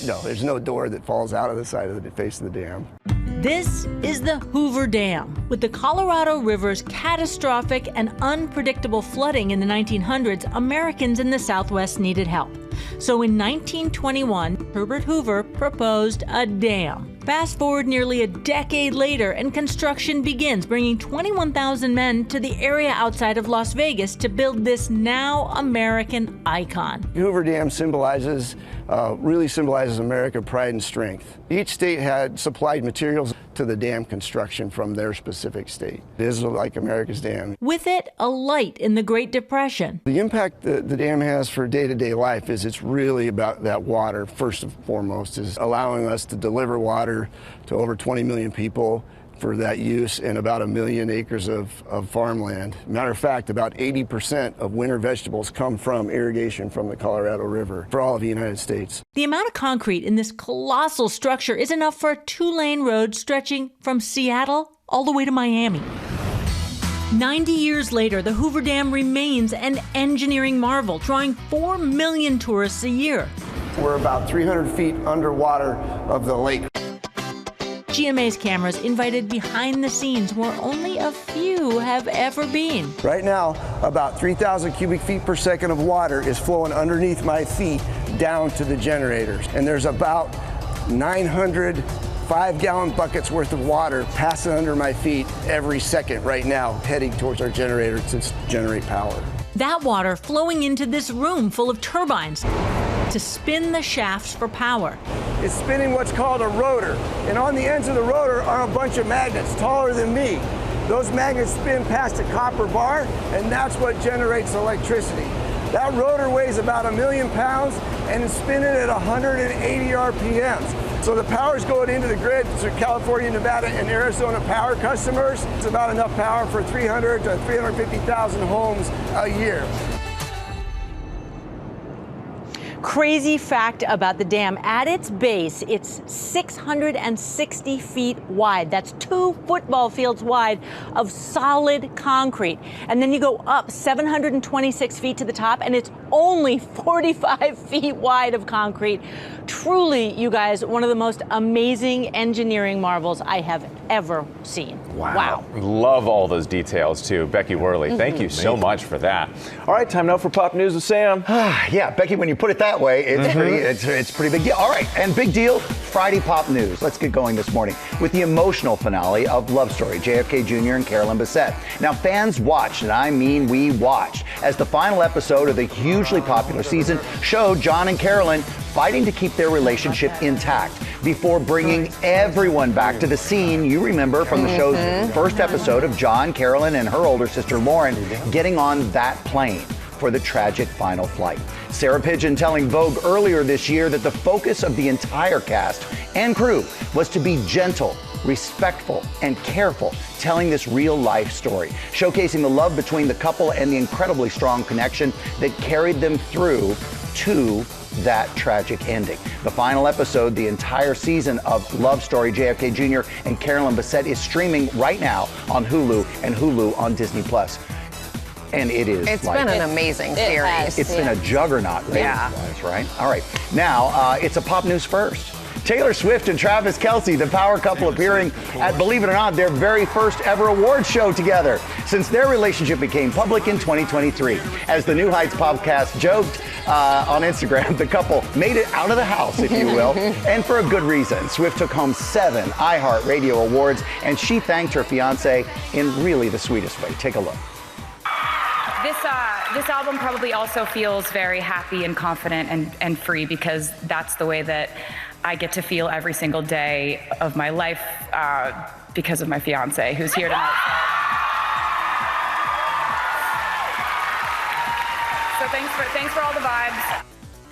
No, there's no door that falls out of the side of the face of the dam. This is the Hoover Dam. With the Colorado River's catastrophic and unpredictable flooding in the 1900s, Americans in the Southwest needed help. So in 1921, Herbert Hoover proposed a dam. Fast forward nearly a decade later, and construction begins, bringing 21,000 men to the area outside of Las Vegas to build this now American icon. Hoover Dam really symbolizes American pride and strength. Each state had supplied materials to the dam construction from their specific state. It is like America's dam. With it, a light in the Great Depression. The impact that the dam has for day-to-day life is it's really about that water, first and foremost, is allowing us to deliver water to over 20 million people for that use and about 1 million acres of farmland. Matter of fact, about 80% of winter vegetables come from irrigation from the Colorado River for all of the United States. The amount of concrete in this colossal structure is enough for a 2-lane road stretching from Seattle all the way to Miami. 90 years later, the Hoover Dam remains an engineering marvel, drawing 4 million tourists a year. We're about 300 feet underwater of the lake. GMA's cameras invited behind the scenes where only a few have ever been. Right now, about 3,000 cubic feet per second of water is flowing underneath my feet down to the generators. And there's about 900 5-gallon buckets worth of water passing under my feet every second right now, heading towards our generator to generate power. That water flowing into this room full of turbines to spin the shafts for power. It's spinning what's called a rotor, and on the ends of the rotor are a bunch of magnets taller than me. Those magnets spin past a copper bar, and that's what generates electricity. That rotor weighs about 1 million pounds and is spinning at 180 RPMs. So the power's going into the grid to California, Nevada, and Arizona power customers. It's about enough power for 300 to 350,000 homes a year. Crazy fact about the dam, at its base, it's 660 feet wide. That's 2 football fields wide of solid concrete. And then you go up 726 feet to the top, and it's only 45 feet wide of concrete. Truly, you guys, one of the most amazing engineering marvels I have ever seen. Wow. Love all those details, too. Becky Worley, thank you so much for that. All right, time now for Pop News with Sam. Yeah, Becky, when you put it that way, it's pretty big deal. All right, and big deal, Friday Pop News. Let's get going this morning with the emotional finale of Love Story, JFK Jr. and Carolyn Bessette. Now, fans watched, and I mean we watched, as the final episode of the hugely popular season showed John and Carolyn fighting to keep their relationship intact before bringing everyone back to the scene you remember from the show's first episode of John, Carolyn, and her older sister Lauren getting on that plane for the tragic final flight. Sarah Pigeon telling Vogue earlier this year that the focus of the entire cast and crew was to be gentle, respectful, and careful, telling this real-life story, showcasing the love between the couple and the incredibly strong connection that carried them through to that tragic ending. The final episode, the entire season of Love Story, JFK Jr. and Carolyn Bessette, is streaming right now on Hulu and Hulu on Disney+. And it is. It's been an amazing series. It's been a juggernaut ratings-wise, right? All right. Now, it's a pop news first. Taylor Swift and Travis Kelce, the power couple, appearing at, believe it or not, their very first ever awards show together since their relationship became public in 2023. As the New Heights podcast joked on Instagram, the couple made it out of the house, if you will, and for a good reason. Swift took home 7 iHeartRadio awards, and she thanked her fiancé in really the sweetest way. Take a look. This album probably also feels very happy and confident and free, because that's the way that I get to feel every single day of my life because of my fiance, who's here tonight. So thanks for all the vibes.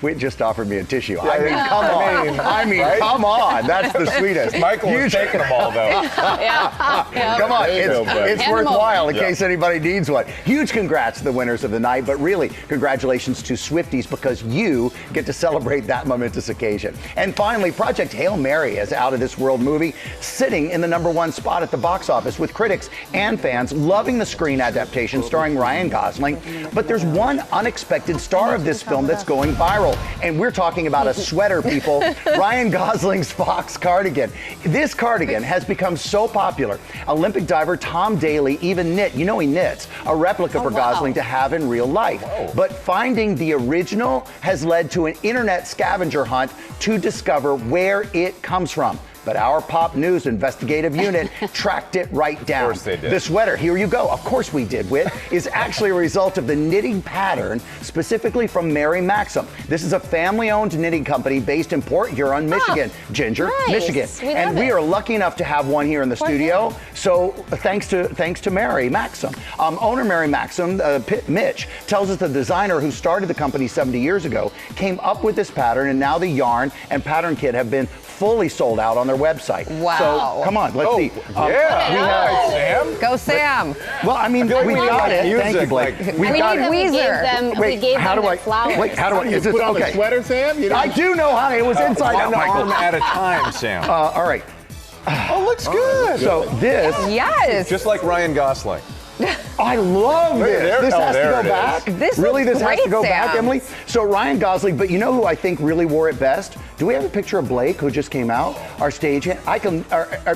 Whit just offered me a tissue. Yeah, I mean, come on. I mean, right? Come on. That's the sweetest. Michael was taking them all, though. Come on. It's worthwhile in case anybody needs one. Huge congrats to the winners of the night, but really, congratulations to Swifties, because you get to celebrate that momentous occasion. And finally, Project Hail Mary is Out of This World movie, sitting in the #1 spot at the box office, with critics and fans loving the screen adaptation starring Ryan Gosling. But there's one unexpected star of this film that's going viral. And we're talking about a sweater, people. Ryan Gosling's Fox cardigan. This cardigan has become so popular. Olympic diver Tom Daley even knit, he knits, a replica for Gosling to have in real life. But finding the original has led to an internet scavenger hunt to discover where it comes from. But our pop news investigative unit tracked it right down. Of course they did. The sweater, here you go, of course we did, Whit, is actually a result of the knitting pattern specifically from Mary Maxim. This is a family-owned knitting company based in Port Huron, Michigan. Ginger, nice. Michigan. We We are lucky enough to have one here in the studio. So thanks to Mary Maxim. Owner Mary Maxim, Mitch, tells us the designer who started the company 70 years ago came up with this pattern, and now the yarn and pattern kit have been fully sold out on their website. Wow. So come on, let's see. Sam. Go Sam. Well, I mean, we got it. Thank you, Blake. We got it. Weezer. We gave them the flowers. Wait, how do I? Is this Put on okay? the sweater, Sam? I do know how. It was inside out, One Michael. arm at a time, Sam. All right. Oh, looks good. So this. Yes. Just like Ryan Gosling. I love this. This has to go back. This really, looks this has to great, go back, Sam. Emily. So Ryan Gosling, but you know who I think really wore it best? Do we have a picture of Blake, who just came out? Our stagehand.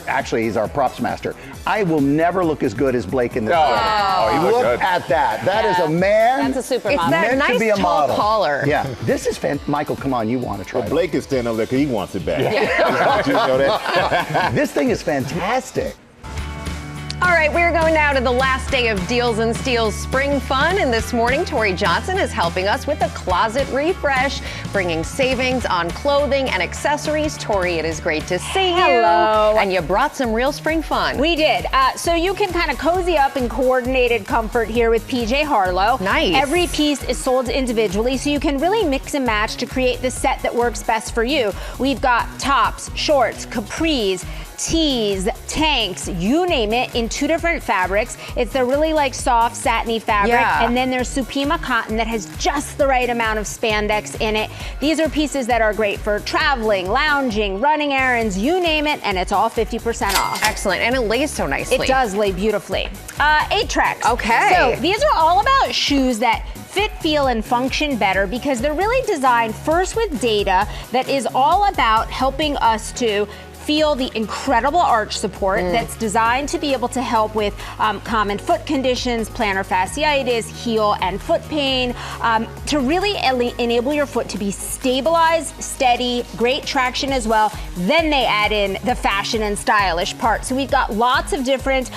Actually, he's our props master. I will never look as good as Blake in this. Oh, he looked look good. at that. That is a man. That's a supermodel. It's that meant nice to be a tall model. collar. Yeah, this is Michael, come on, you want to try it. Blake is standing over there because he wants it back. Did you know that? This thing is fantastic. All right, we're going now to the last day of Deals and Steals Spring Fun. And this morning, Tori Johnson is helping us with a closet refresh, bringing savings on clothing and accessories. Tori, it is great to see you. Hello. And you brought some real spring fun. We did. So you can kind of cozy up in coordinated comfort here with PJ Harlow. Nice. Every piece is sold individually, so you can really mix and match to create the set that works best for you. We've got tops, shorts, capris, tees, tanks, you name it, in 2 different fabrics. It's the really like soft satiny fabric, and then there's Supima cotton that has just the right amount of spandex in it. These are pieces that are great for traveling, lounging, running errands, you name it, and it's all 50% off. Excellent, and it lays so nicely. It does lay beautifully. 8-Trex. Okay. So these are all about shoes that fit, feel, and function better, because they're really designed first with data that is all about helping us to feel the incredible arch support that's designed to be able to help with common foot conditions, plantar fasciitis, heel and foot pain, to really enable your foot to be stabilized, steady, great traction as well. Then they add in the fashion and stylish part. So we've got lots of different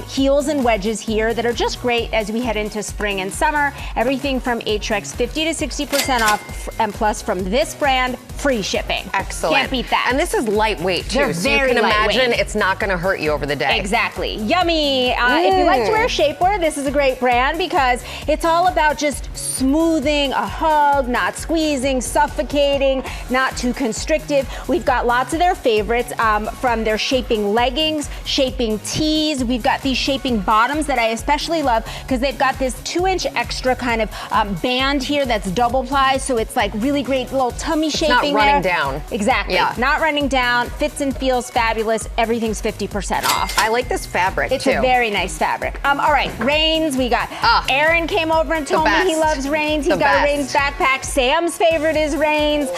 heels and wedges here that are just great as we head into spring and summer. Everything from 8-Trex, 50 to 60% off, and plus from this brand, free shipping. Excellent. Can't beat that. And this is lightweight too, too, so you can imagine lightweight. it's not going to hurt you over the day. Exactly. Yummy. If you like to wear shapewear, this is a great brand because it's all about just smoothing a hug, not squeezing, suffocating, not too constrictive. We've got lots of their favorites from their shaping leggings, shaping tees. We've got these shaping bottoms that I especially love because they've got this 2-inch extra kind of band here that's double ply, so it's like really great little tummy shaping. It's not running down. Exactly. Yeah. Not running down. Fits and feels fabulous. Everything's 50% off. I like this fabric It's too. a very nice fabric. All right, Rains. We got Aaron came over and told me he loves Rains. He's got a Rains backpack. Sam's favorite is Rains.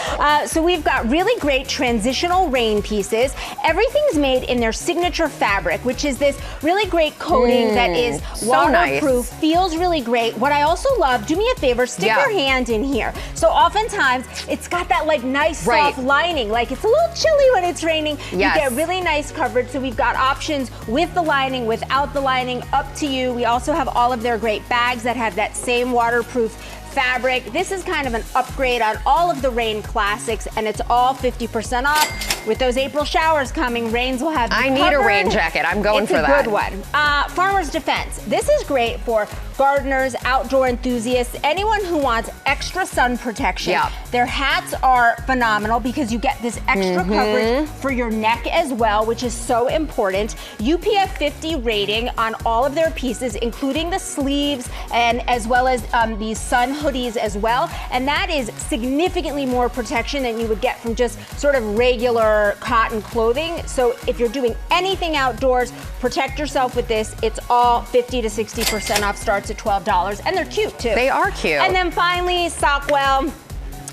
So we've got really great transitional rain pieces. Everything's made in their signature fabric, which is this really great coating that is so waterproof, nice. feels really great. What I also love, do me a favor, stick your hand in here. So oftentimes it's got that like nice soft lining, like it's a little chilly when it's raining. Yes. You get really nice coverage. So we've got options with the lining, without the lining, up to you. We also have all of their great bags that have that same waterproof fabric. This is kind of an upgrade on all of the Rain classics, and it's all 50% off. With those April showers coming, Rains will have you I need covered. a rain jacket. I'm going for that. It's a good one. Farmer's Defense. This is great for gardeners, outdoor enthusiasts, anyone who wants extra sun protection. Yep. Their hats are phenomenal because you get this extra coverage for your neck as well, which is so important. UPF 50 rating on all of their pieces, including the sleeves and as well as these sun hoodies as well. And that is significantly more protection than you would get from just sort of regular cotton clothing. So if you're doing anything outdoors, protect yourself with this. It's all 50 to 60% off, starts at $12. And they're cute too. They are cute. And then finally, Sockwell.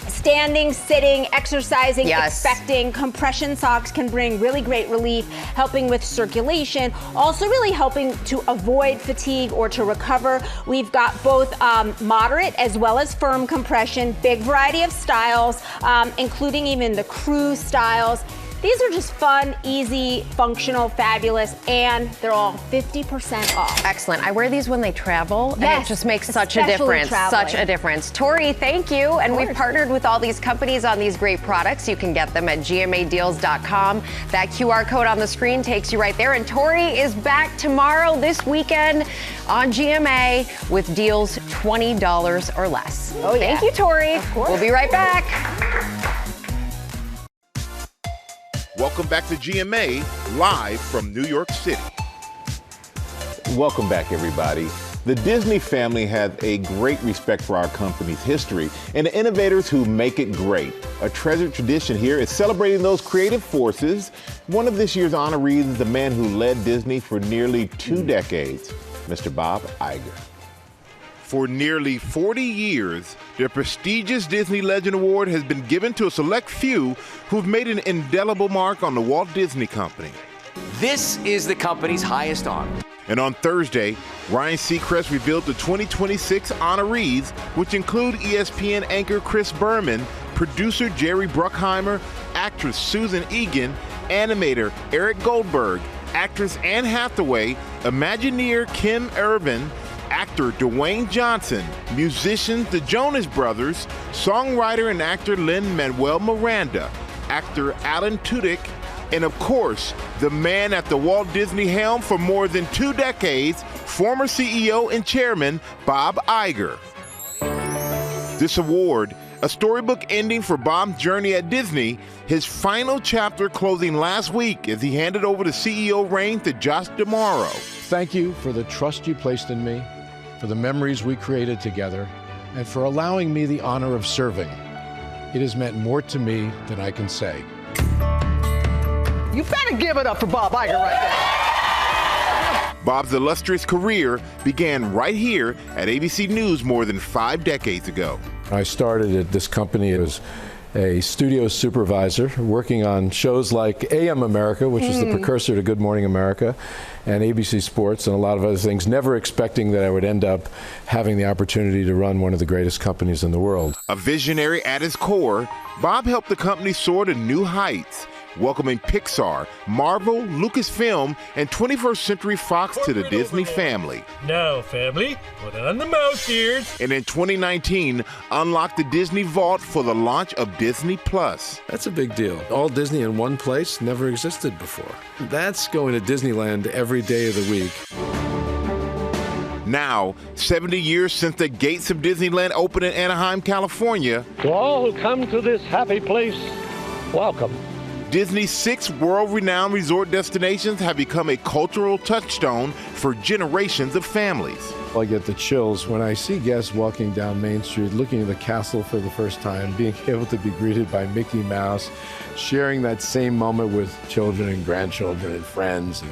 Standing, sitting, exercising, expecting. Compression socks can bring really great relief, helping with circulation, also really helping to avoid fatigue or to recover. We've got both moderate as well as firm compression, big variety of styles, including even the crew styles. These are just fun, easy, functional, fabulous, and they're all 50% off. Excellent. I wear these when they travel, and it just makes such a especially difference. traveling. Such a difference. Tori, thank you. And we've partnered with all these companies on these great products. You can get them at gmadeals.com. That QR code on the screen takes you right there. And Tori is back tomorrow, this weekend, on GMA with deals $20 or less. Oh, yeah. Thank you, Tori. Of course. We'll be right back. Welcome back to GMA, live from New York City. Welcome back, everybody. The Disney family has a great respect for our company's history and the innovators who make it great. A treasured tradition here is celebrating those creative forces. One of this year's honorees is the man who led Disney for nearly 2 decades, Mr. Bob Iger. For nearly 40 years, the prestigious Disney Legend Award has been given to a select few who've made an indelible mark on the Walt Disney Company. This is the company's highest honor. And on Thursday, Ryan Seacrest revealed the 2026 honorees, which include ESPN anchor Chris Berman, producer Jerry Bruckheimer, actress Susan Egan, animator Eric Goldberg, actress Anne Hathaway, Imagineer Kim Irvin, actor Dwayne Johnson, musicians the Jonas Brothers, songwriter and actor Lin-Manuel Miranda, actor Alan Tudyk, and of course, the man at the Walt Disney helm for more than 2 decades, former CEO and chairman Bob Iger. This award, a storybook ending for Bob's journey at Disney, his final chapter closing last week as he handed over the CEO reign to Josh D'Amaro. Thank you for the trust you placed in me, for the memories we created together, and for allowing me the honor of serving. It has meant more to me than I can say. You better give it up for Bob Iger right there. Bob's illustrious career began right here at ABC News more than 5 decades ago. I started at this company as a studio supervisor, working on shows like AM America, which is the precursor to Good Morning America, and ABC Sports, and a lot of other things, never expecting that I would end up having the opportunity to run one of the greatest companies in the world. A visionary at his core, Bob helped the company soar to new heights, welcoming Pixar, Marvel, Lucasfilm, and 21st Century Fox to the Disney family. Now, family, put on the mouse ears. And in 2019, unlocked the Disney Vault for the launch of Disney Plus. That's a big deal. All Disney in one place never existed before. That's going to Disneyland every day of the week. Now, 70 years since the gates of Disneyland opened in Anaheim, California, To all who come to this happy place, welcome. Disney's 6 world-renowned resort destinations have become a cultural touchstone for generations of families. I get the chills when I see guests walking down Main Street, looking at the castle for the first time, being able to be greeted by Mickey Mouse, sharing that same moment with children and grandchildren and friends and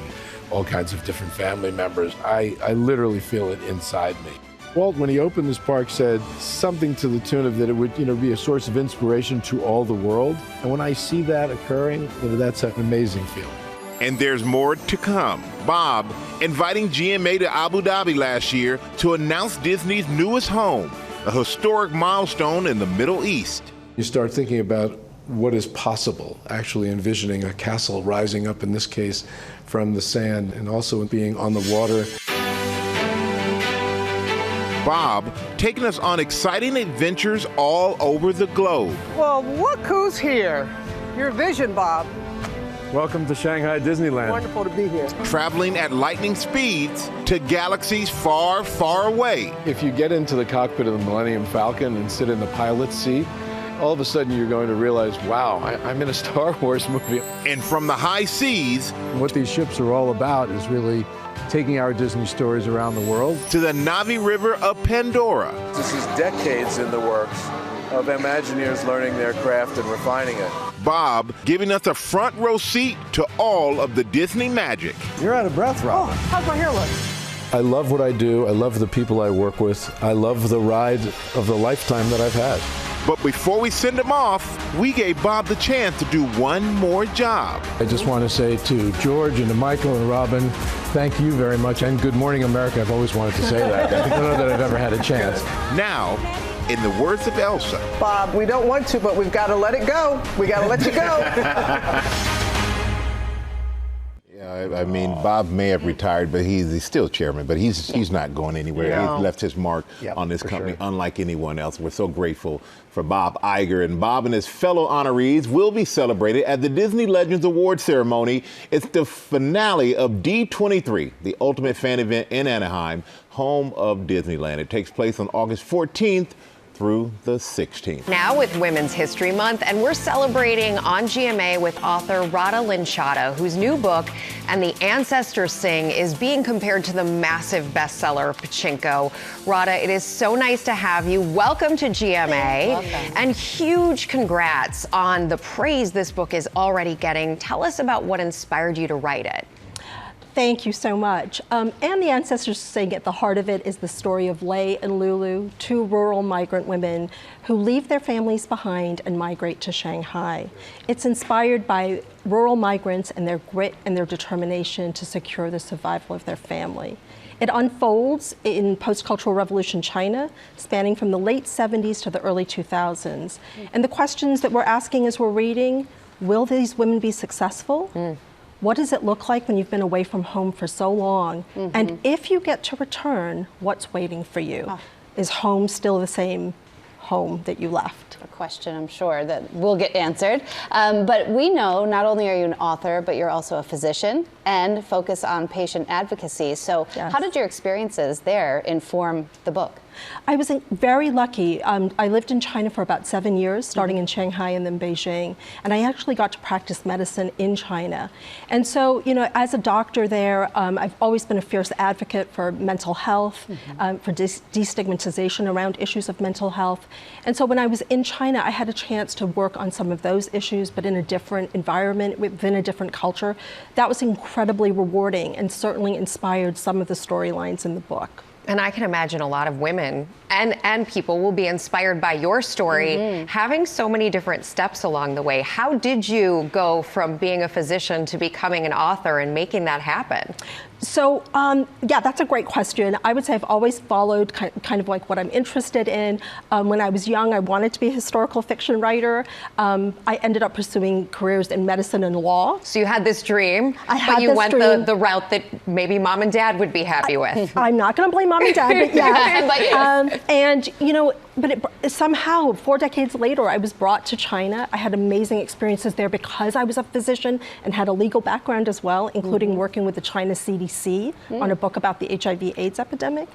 all kinds of different family members. I literally feel it inside me. Walt, when he opened this park, said something to the tune of that it would, be a source of inspiration to all the world. And when I see that occurring, that's an amazing feeling. And there's more to come. Bob inviting GMA to Abu Dhabi last year to announce Disney's newest home, a historic milestone in the Middle East. You start thinking about what is possible, actually envisioning a castle rising up, in this case, from the sand, and also being on the water. Bob taking us on exciting adventures all over the globe. Well, look who's here. Your vision, Bob. Welcome to Shanghai Disneyland. Wonderful to be here. Traveling at lightning speeds to galaxies far, far away. If you get into the cockpit of the Millennium Falcon and sit in the pilot's seat, all of a sudden you're going to realize, wow, I'm in a Star Wars movie. And from the high seas, what these ships are all about is really taking our Disney stories around the world. To the Navi River of Pandora. This is decades in the works of Imagineers learning their craft and refining it. Bob giving us a front row seat to all of the Disney magic. You're out of breath, Rob. Oh, how's my hair look? I love what I do. I love the people I work with. I love the ride of the lifetime that I've had. But before we send him off, we gave Bob the chance to do one more job. I just want to say to George and to Michael and Robin, thank you very much. And good morning, America. I've always wanted to say that. I don't know that I've ever had a chance. Now, in the words of Elsa. Bob, we don't want to, but we've got to let it go. We got to let you go. I mean, Bob may have retired, but he's still chairman, but he's not going anywhere. Yeah. He's left his mark on this company, unlike anyone else. We're so grateful for Bob Iger. And Bob and his fellow honorees will be celebrated at the Disney Legends Award ceremony. It's the finale of D23, the ultimate fan event in Anaheim, home of Disneyland. It takes place on August 14th through the 16th. Now with Women's History Month, and we're celebrating on GMA with author Radha Linchata, whose new book, And the Ancestors Sing, is being compared to the massive bestseller Pachinko. Radha, it is so nice to have you. Welcome to GMA. And huge congrats on the praise this book is already getting. Tell us about what inspired you to write it. Thank you so much. And the Ancestors Sing, at the heart of it is the story of Lei and Lulu, 2 rural migrant women who leave their families behind and migrate to Shanghai. It's inspired by rural migrants and their grit and their determination to secure the survival of their family. It unfolds in post-cultural revolution China, spanning from the late 70s to the early 2000s. And the questions that we're asking as we're reading, will these women be successful? What does it look like when you've been away from home for so long? And if you get to return, what's waiting for you? Is home still the same home that you left? A question, I'm sure, that will get answered. But we know not only are you an author, but you're also a physician and focus on patient advocacy. So how did your experiences there inform the book? I was very lucky. I lived in China for about 7 years, starting in Shanghai and then Beijing, and I actually got to practice medicine in China. And so, as a doctor there, I've always been a fierce advocate for mental health, for destigmatization around issues of mental health. And so when I was in China, I had a chance to work on some of those issues, but in a different environment, within a different culture. That was incredibly rewarding and certainly inspired some of the storylines in the book. And I can imagine a lot of women and people will be inspired by your story, having so many different steps along the way. How did you go from being a physician to becoming an author and making that happen? So, yeah, that's a great question. I would say I've always followed kind of like what I'm interested in. When I was young, I wanted to be a historical fiction writer. I ended up pursuing careers in medicine and law. So you had this dream, but you went the route that maybe mom and dad would be happy with. I'm not going to blame mom and dad, but yeah. And, you know, but somehow, 4 decades later, I was brought to China. I had amazing experiences there because I was a physician and had a legal background as well, including working with the China CDC on a book about the HIV/AIDS epidemic.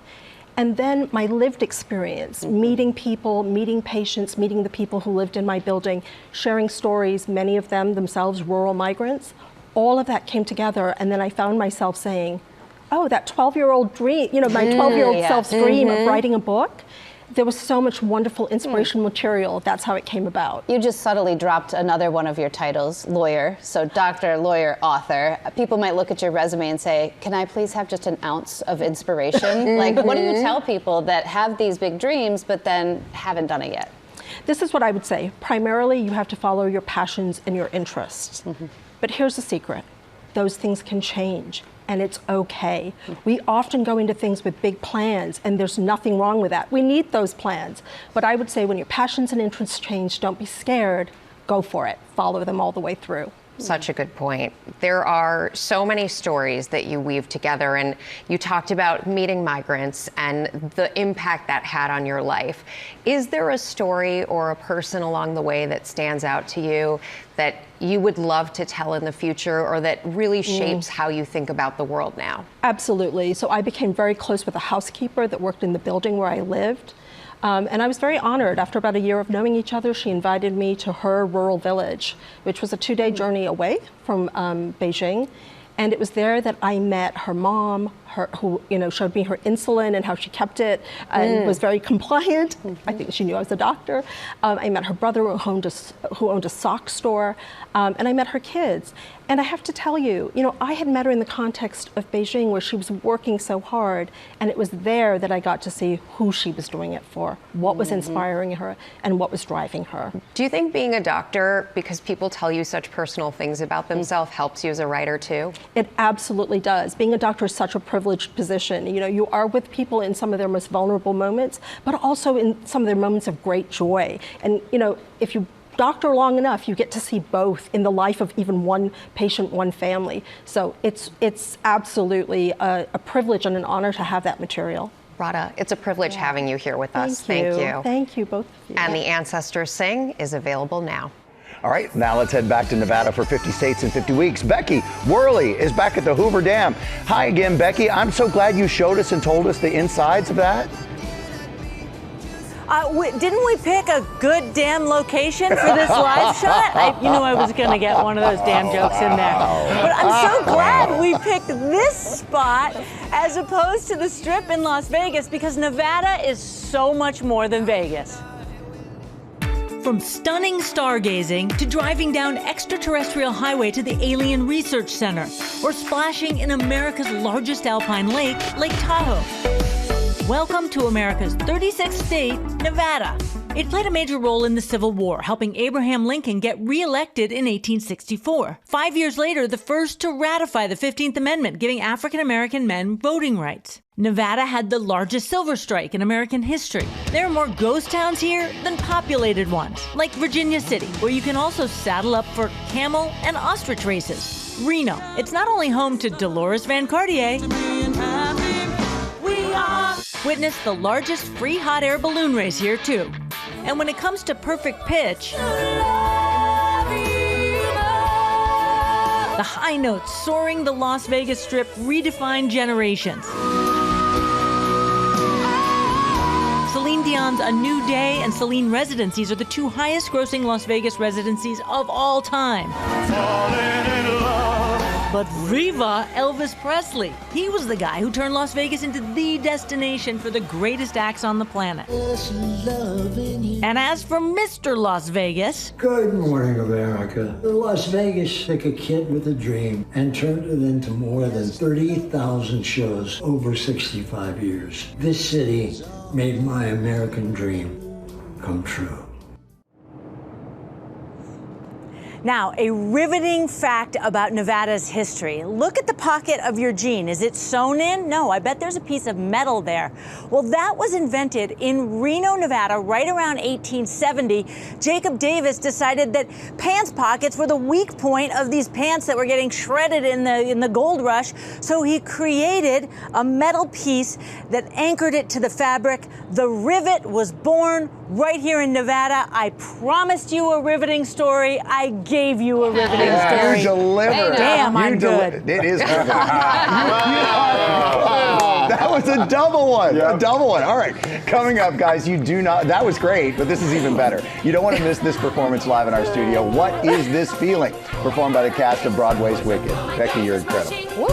And then my lived experience, meeting people, meeting patients, meeting the people who lived in my building, sharing stories, many of them themselves rural migrants, all of that came together. And then I found myself saying, oh, that 12-year-old dream, you know, my 12-year-old self's dream of writing a book. There was so much wonderful inspirational material. That's how it came about. You just subtly dropped another one of your titles, lawyer. So doctor, lawyer, author. People might look at your resume and say, can I please have just an ounce of inspiration? Like, what do you tell people that have these big dreams but then haven't done it yet? This is what I would say. Primarily, you have to follow your passions and your interests. But here's the secret. Those things can change. And it's okay. We often go into things with big plans, and there's nothing wrong with that. We need those plans. But I would say when your passions and interests change, don't be scared, go for it. Follow them all the way through. Such a good point. There are so many stories that you weave together, and you talked about meeting migrants and the impact that had on your life. Is there a story or a person along the way that stands out to you that you would love to tell in the future, or that really shapes how you think about the world now? Absolutely. So I became very close with a housekeeper that worked in the building where I lived. And I was very honored. After about a year of knowing each other, she invited me to her rural village, which was a 2-day journey away from Beijing. And it was there that I met her mom, who showed me her insulin and how she kept it, and was very compliant. I think she knew I was a doctor. I met her brother who owned a sock store, and I met her kids. And I have to tell you, I had met her in the context of Beijing, where she was working so hard, and it was there that I got to see who she was doing it for, what was inspiring her, and what was driving her. Do you think being a doctor, because people tell you such personal things about themselves, helps you as a writer too? It absolutely does. Being a doctor is such a privileged position. You are with people in some of their most vulnerable moments, but also in some of their moments of great joy. And if you doctor long enough, you get to see both in the life of even one patient, one family. So it's absolutely a privilege and an honor to have that material. Radha, it's a privilege having you here with us. Thank you. Thank you, both of you. And The Ancestors Sing is available now. All right, now let's head back to Nevada for 50 states in 50 weeks. Becky Worley is back at the Hoover Dam. Hi again, Becky. I'm so glad you showed us and told us the insides of that. Didn't we pick a good damn location for this live shot? I was going to get one of those damn jokes in there. But I'm so glad we picked this spot as opposed to the Strip in Las Vegas, because Nevada is so much more than Vegas. From stunning stargazing to driving down extraterrestrial highway to the Alien Research Center, or splashing in America's largest alpine lake, Lake Tahoe. Welcome to America's 36th state, Nevada. It played a major role in the Civil War, helping Abraham Lincoln get re-elected in 1864. 5 years later, the first to ratify the 15th Amendment, giving African-American men voting rights. Nevada had the largest silver strike in American history. There are more ghost towns here than populated ones, like Virginia City, where you can also saddle up for camel and ostrich races. Reno. It's not only home to Dolores Van Cartier. Witness the largest free hot air balloon race here, too. And when it comes to perfect pitch, the high notes soaring the Las Vegas Strip redefined generations. Celine Dion's A New Day and Celine Residencies are the two highest grossing Las Vegas residencies of all time. But Viva Elvis Presley. He was the guy who turned Las Vegas into the destination for the greatest acts on the planet. And as for Mr. Las Vegas... Good morning, America. Las Vegas took a kid with a dream and turned it into more than 30,000 shows over 65 years. This city made my American dream come true. Now, a riveting fact about Nevada's history. Look at the pocket of your jean. Is it sewn in? No, I bet there's a piece of metal there. Well, that was invented in Reno, Nevada, right around 1870. Jacob Davis decided that pants pockets were the weak point of these pants that were getting shredded in the gold rush. So he created a metal piece that anchored it to the fabric. The rivet was born right here in Nevada. I promised you a riveting story. I gave you a riveting story. You delivered. Damn, I'm good. It is riveting. That was a double one. Yep. A double one. All right. Coming up, guys, that was great, but this is even better. You don't want to miss this performance live in our studio. What is this feeling? Performed by the cast of Broadway's Wicked. Becky, you're incredible. Woo.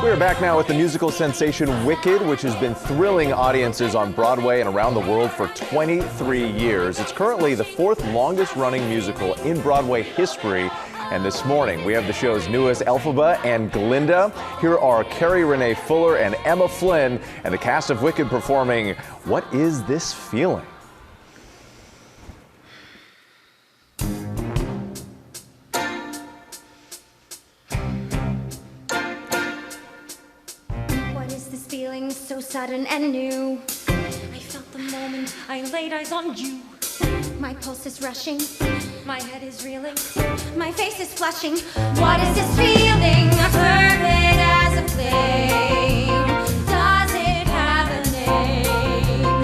We're back now with the musical sensation Wicked, which has been thrilling audiences on Broadway and around the world for 23 years. It's currently the 4th longest running musical in Broadway history. And this morning, we have the show's newest Elphaba and Glinda. Here are Carrie Renee Fuller and Emma Flynn and the cast of Wicked performing What Is This Feeling? Feeling so sudden and new. I felt the moment I laid eyes on you. My pulse is rushing, my head is reeling, my face is flushing. What is this feeling? I've heard it as a flame. Does it have a name?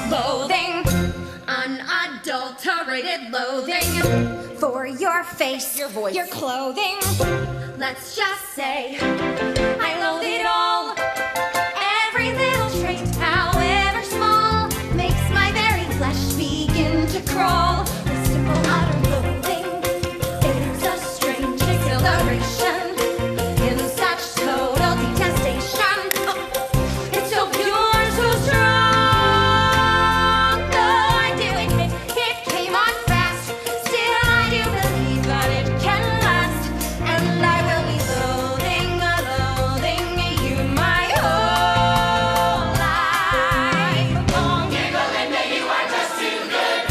Yes. Loathing, unadulterated loathing. For your face, your voice, your clothing. Let's just say I loathe it all. Every little trait, however small, makes my very flesh begin to crawl. With simple utter loathing, there's a strange exhilaration in such total detestation. Oh, it's so pure and so strong. Though I do admit it came on fast, still I do believe that it can last, and I will be loathing you my whole life long. Dear Glinda, you are just too good.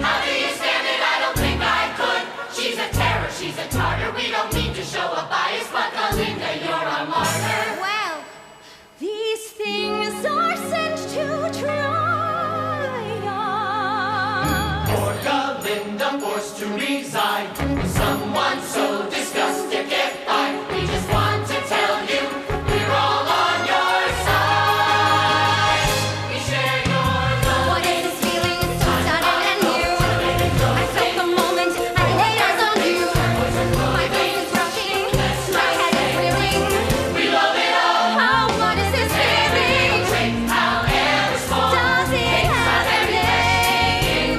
How do you stand it? I don't think I could. She's a terror, she's a tartar. We don't mean to show a bias, but Glinda, you're a martyr. Well, these things are sent to try on. Poor Glinda forced to resign. With someone so disgusted get by. We just want to tell you we're all on your side. We share your love. What is this feeling? It's so sudden and new. I felt the moment I laid eyes on you. My face is rushing, my head is reeling. We love it all. Oh, what is this feeling? However small, Does it have a name?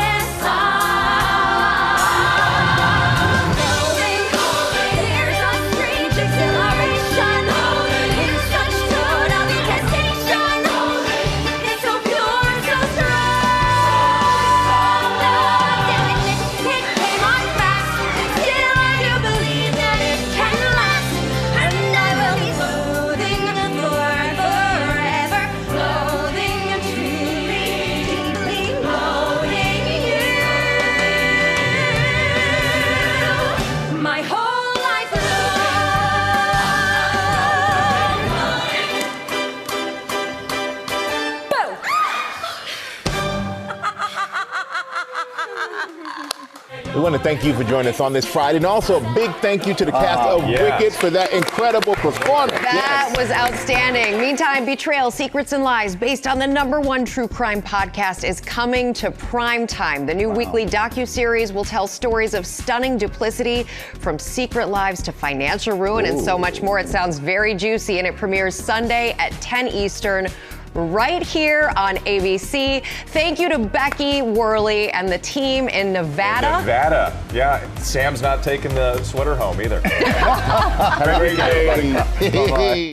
Yes, there's a strange exhilaration in such total detestation. It's so pure and so strong. Though I do admit it came on fast, still I do believe that it can last, and I will be loathing forever, loathing truly, deeply loathing you my whole life We want to thank you for joining us on this Friday, and also a big thank you to the cast of Wicked for that incredible performance. That was outstanding. Meantime, Betrayal, Secrets and Lies, based on the #1 true crime podcast, is coming to prime time. The new weekly docuseries will tell stories of stunning duplicity, from secret lives to financial ruin, and so much more. It sounds very juicy, and it premieres Sunday at 10 Eastern. Right here on ABC. Thank you to Becky Worley and the team in Nevada. Yeah. Sam's not taking the sweater home either. Have a great day. Bye-bye.